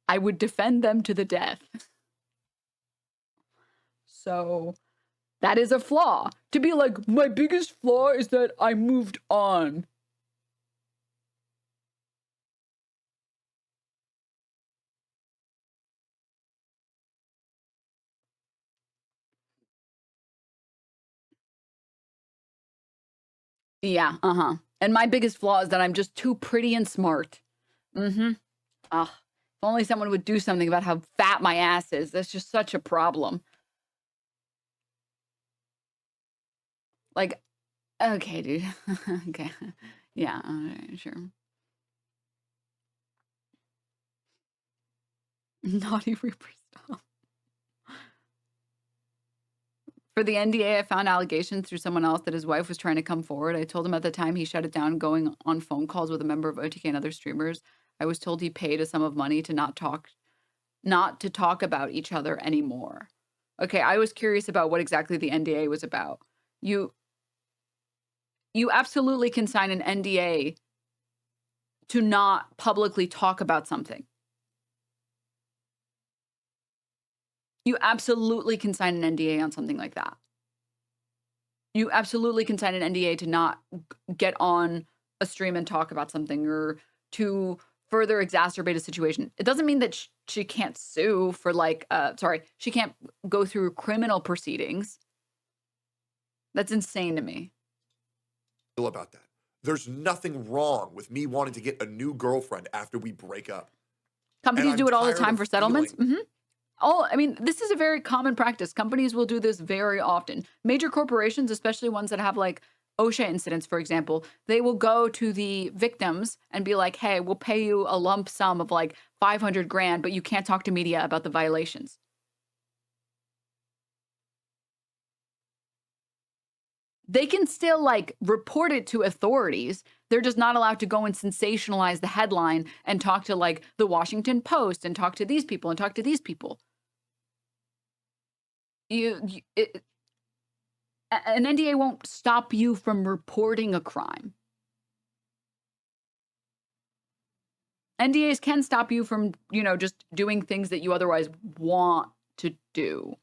I would defend them to the death. So that is a flaw. To be like, my biggest flaw is that I moved on. Yeah, And my biggest flaw is that I'm just too pretty and smart. If only someone would do something about how fat my ass is. That's just such a problem. Like, okay, dude. Okay. Yeah, okay, sure. Naughty Reaper stuff. For the NDA, I found allegations through someone else that his wife was trying to come forward. I told him at the time he shut it down going on phone calls with a member of OTK and other streamers. I was told he paid a sum of money to not to talk about each other anymore. Okay, I was curious about what exactly the NDA was about. You absolutely can sign an NDA to not publicly talk about something. You absolutely can sign an NDA on something like that. You absolutely can sign an NDA to not get on a stream and talk about something or to further exacerbate a situation. It doesn't mean that she can't sue for like, she can't go through criminal proceedings. That's insane to me. About that. There's nothing wrong with me wanting to get a new girlfriend after we break up. Companies do it all the time for settlements. Oh, I mean, this is a very common practice. Companies will do this very often. Major corporations, especially ones that have like OSHA incidents, for example, they will go to the victims and be like, hey, we'll pay you a lump sum of like 500 grand, but you can't talk to media about the violations. They can still like report it to authorities. They're just not allowed to go and sensationalize the headline and talk to like the Washington Post and talk to these people and talk to these people. An NDA won't stop you from reporting a crime. NDAs can stop you from, just doing things that you otherwise want to do.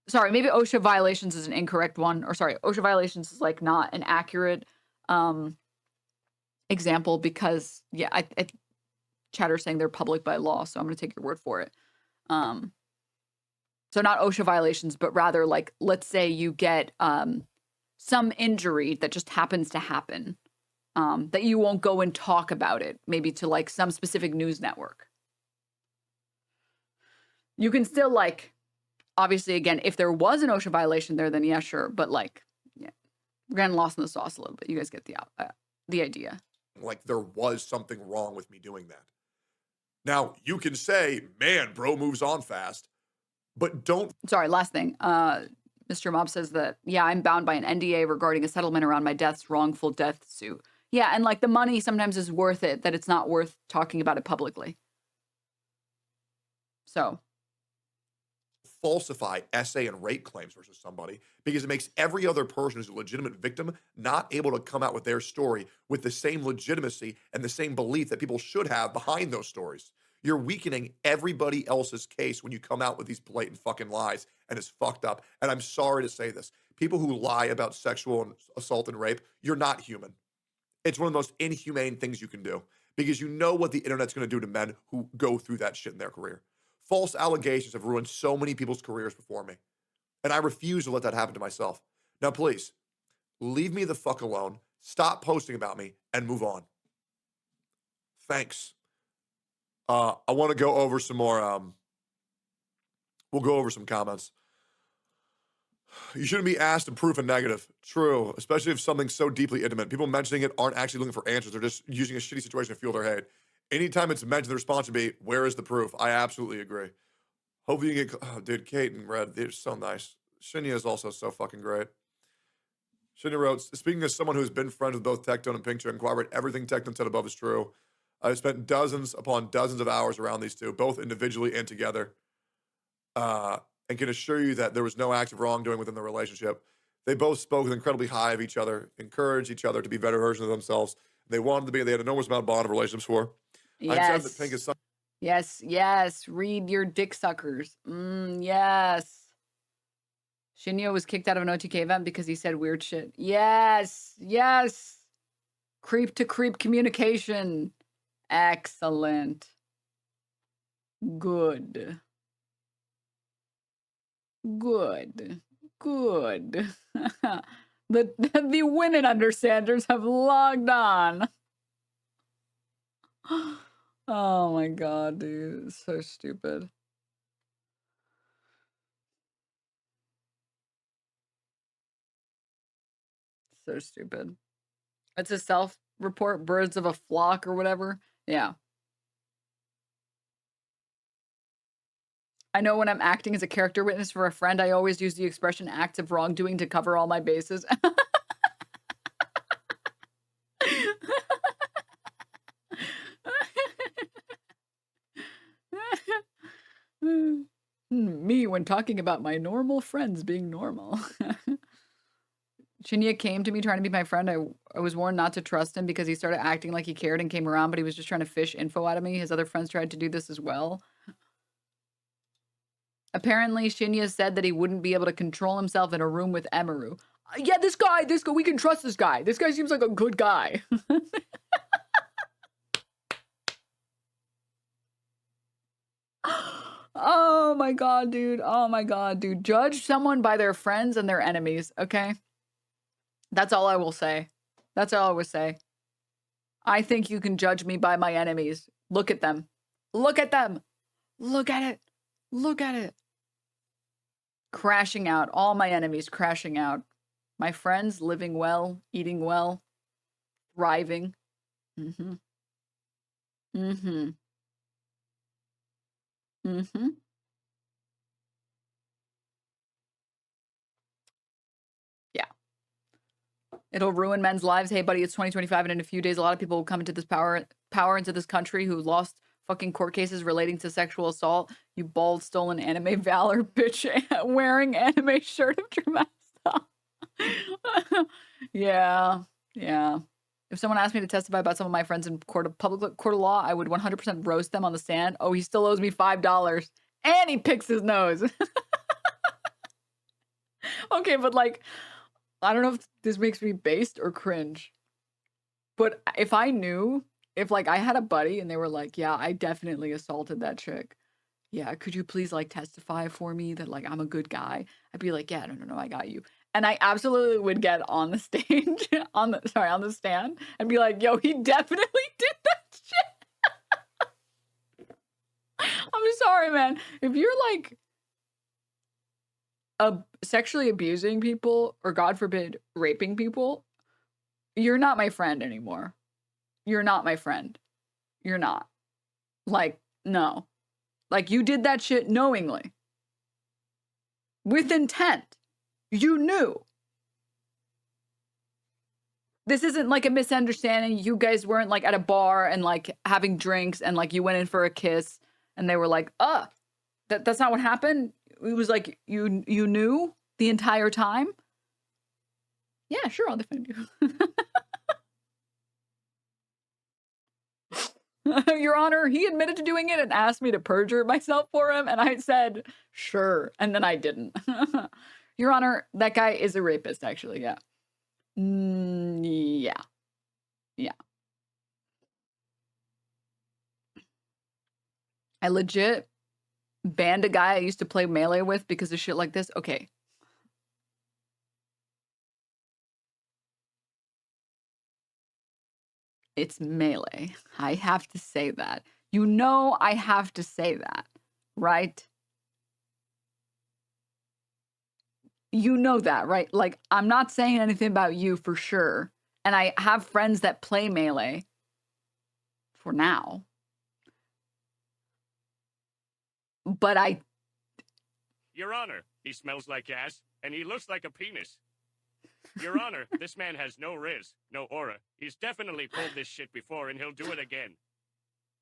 Sorry, maybe OSHA violations is an incorrect one. Or sorry, OSHA violations is like not an accurate example because, yeah, I Chatter's saying they're public by law, so I'm going to take your word for it. So not OSHA violations, but rather like, let's say you get some injury that just happens to happen, that you won't go and talk about it, maybe to like some specific news network. You can still like, obviously, again, if there was an OSHA violation there, then yeah, sure. But like, yeah, we're getting lost in the sauce a little bit. You guys get the idea. like there was something wrong with me doing that. Now, you can say, man, bro moves on fast, but don't. Sorry, last thing. Mr. Mob says that, yeah, I'm bound by an NDA regarding a settlement around my death's wrongful death suit. Yeah, and like the money sometimes is worth it, that it's not worth talking about it publicly. So. Falsify essay and rape claims versus somebody because it makes every other person who's a legitimate victim not able to come out with their story with the same legitimacy and the same belief that people should have behind those stories. You're weakening everybody else's case when you come out with these blatant fucking lies, and it's fucked up. And I'm sorry to say this. People who lie about sexual assault and rape, you're not human. It's one of the most inhumane things you can do because you know what the internet's going to do to men who go through that shit in their career. False allegations have ruined so many people's careers before me, and I refuse to let that happen to myself. Now, please, leave me the fuck alone, stop posting about me, and move on. Thanks. I want to go over some more, we'll go over some comments. You shouldn't be asked to prove a negative. True, especially if something's so deeply intimate. People mentioning it aren't actually looking for answers. They're just using a shitty situation to fuel their hate. Anytime it's mentioned, the response would be, where is the proof? I absolutely agree. Hopefully you get, oh, dude, Kate and Red, they're so nice. Shinya is also so fucking great. Shinya wrote, speaking as someone who's been friends with both Tectone and Pinkcher and corroborate everything Tectone said above is true. I've spent dozens upon dozens of hours around these two, both individually and together, and can assure you that there was no act of wrongdoing within the relationship. They both spoke incredibly high of each other, encouraged each other to be better versions of themselves. They wanted to be, they had an enormous amount of bond of relationships for. Yes. That Pink is some- Yes. Read your dick suckers. Yes. Shinya was kicked out of an OTK event because he said weird shit. Yes. Creep to creep communication. Excellent. Good. The women understanders have logged on. Oh my god, dude. It's so stupid. So stupid. It's a self-report, birds of a flock or whatever. Yeah. I know when I'm acting as a character witness for a friend, I always use the expression acts of wrongdoing to cover all my bases. Me when talking about my normal friends being normal. Shinya came to me trying to be my friend. I was warned not to trust him because he started acting like he cared and came around, but he was just trying to fish info out of me. His other friends tried to do this as well. Apparently, Shinya said that he wouldn't be able to control himself in a room with Emaru. Yeah, this guy, we can trust this guy. This guy seems like a good guy. Oh my god, dude. Judge someone by their friends and their enemies, okay? That's all I will say. I think you can judge me by my enemies. Look at them. Look at it. Crashing out. All my enemies crashing out. My friends living well, eating well, thriving. Yeah. It'll ruin men's lives. Hey, buddy, it's 2025, and in a few days, a lot of people will come into this power into this country who lost fucking court cases relating to sexual assault. You bald, stolen anime valor bitch wearing anime shirt of Dramasta. Yeah. If someone asked me to testify about some of my friends in public court of law, I would 100% roast them on the stand. Oh, he still owes me $5. And he picks his nose. Okay, but like, I don't know if this makes me based or cringe. But if I knew, if like I had a buddy and they were like, yeah, I definitely assaulted that chick. Yeah, could you please like testify for me that like I'm a good guy? I'd be like, yeah, no, I got you. And I absolutely would get on the stage, on the stand and be like, yo, he definitely did that shit. I'm sorry, man. If you're like sexually abusing people or God forbid raping people, you're not my friend anymore. You're not my friend. You're not. Like, no. Like, you did that shit knowingly. With intent. You knew. This isn't like a misunderstanding. You guys weren't like at a bar and like having drinks and like you went in for a kiss and they were like, that's not what happened. It was like you knew the entire time. Yeah, sure, I'll defend you. Your Honor, he admitted to doing it and asked me to perjure myself for him, and I said, sure, and then I didn't. Your Honor, that guy is a rapist, actually, yeah. Yeah. Yeah. I legit banned a guy I used to play Melee with because of shit like this. Okay. It's Melee. I have to say that. You know I have to say that, right? You know that, right? Like, I'm not saying anything about you for sure. And I have friends that play Melee for now. But Your Honor, he smells like ass, and he looks like a penis. Your Honor, this man has no riz, no aura. He's definitely pulled this shit before, and he'll do it again.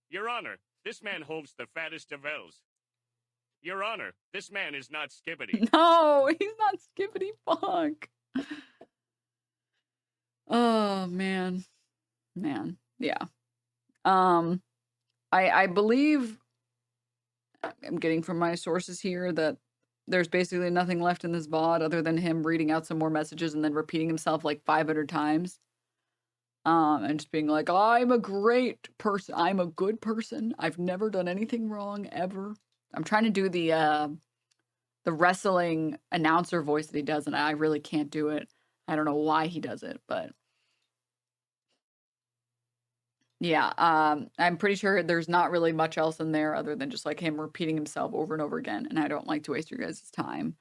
Your Honor, this man holds the fattest of L's. Your Honor, this man is not Skibbity. No, he's not Skibbity Fuck. Oh, man. Man, yeah. I believe I'm getting from my sources here that there's basically nothing left in this VOD other than him reading out some more messages and then repeating himself like 500 times. And just being like, I'm a great person. I'm a good person. I've never done anything wrong ever. I'm trying to do the wrestling announcer voice that he does, and I really can't do it. I don't know why he does it, but yeah, I'm pretty sure there's not really much else in there other than just like him repeating himself over and over again, and I don't like to waste your guys' time.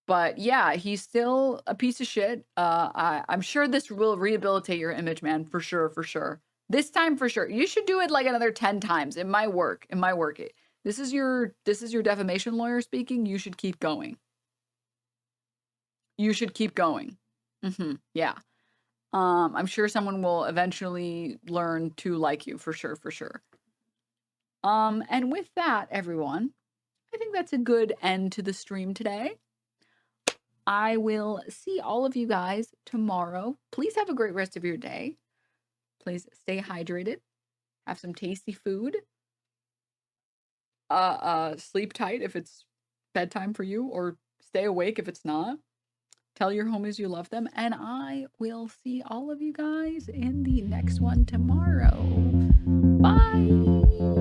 But yeah, he's still a piece of shit. I'm sure this will rehabilitate your image, man, for sure, for sure. This time, for sure. You should do it like another 10 times. It might work. It might work. This is your defamation lawyer speaking. You should keep going. You should keep going. Yeah. I'm sure someone will eventually learn to like you, for sure, for sure. And with that, everyone, I think that's a good end to the stream today. I will see all of you guys tomorrow. Please have a great rest of your day. Please stay hydrated. Have some tasty food. Sleep tight if it's bedtime for you, or stay awake if it's not. Tell your homies you love them, and I will see all of you guys in the next one tomorrow. Bye!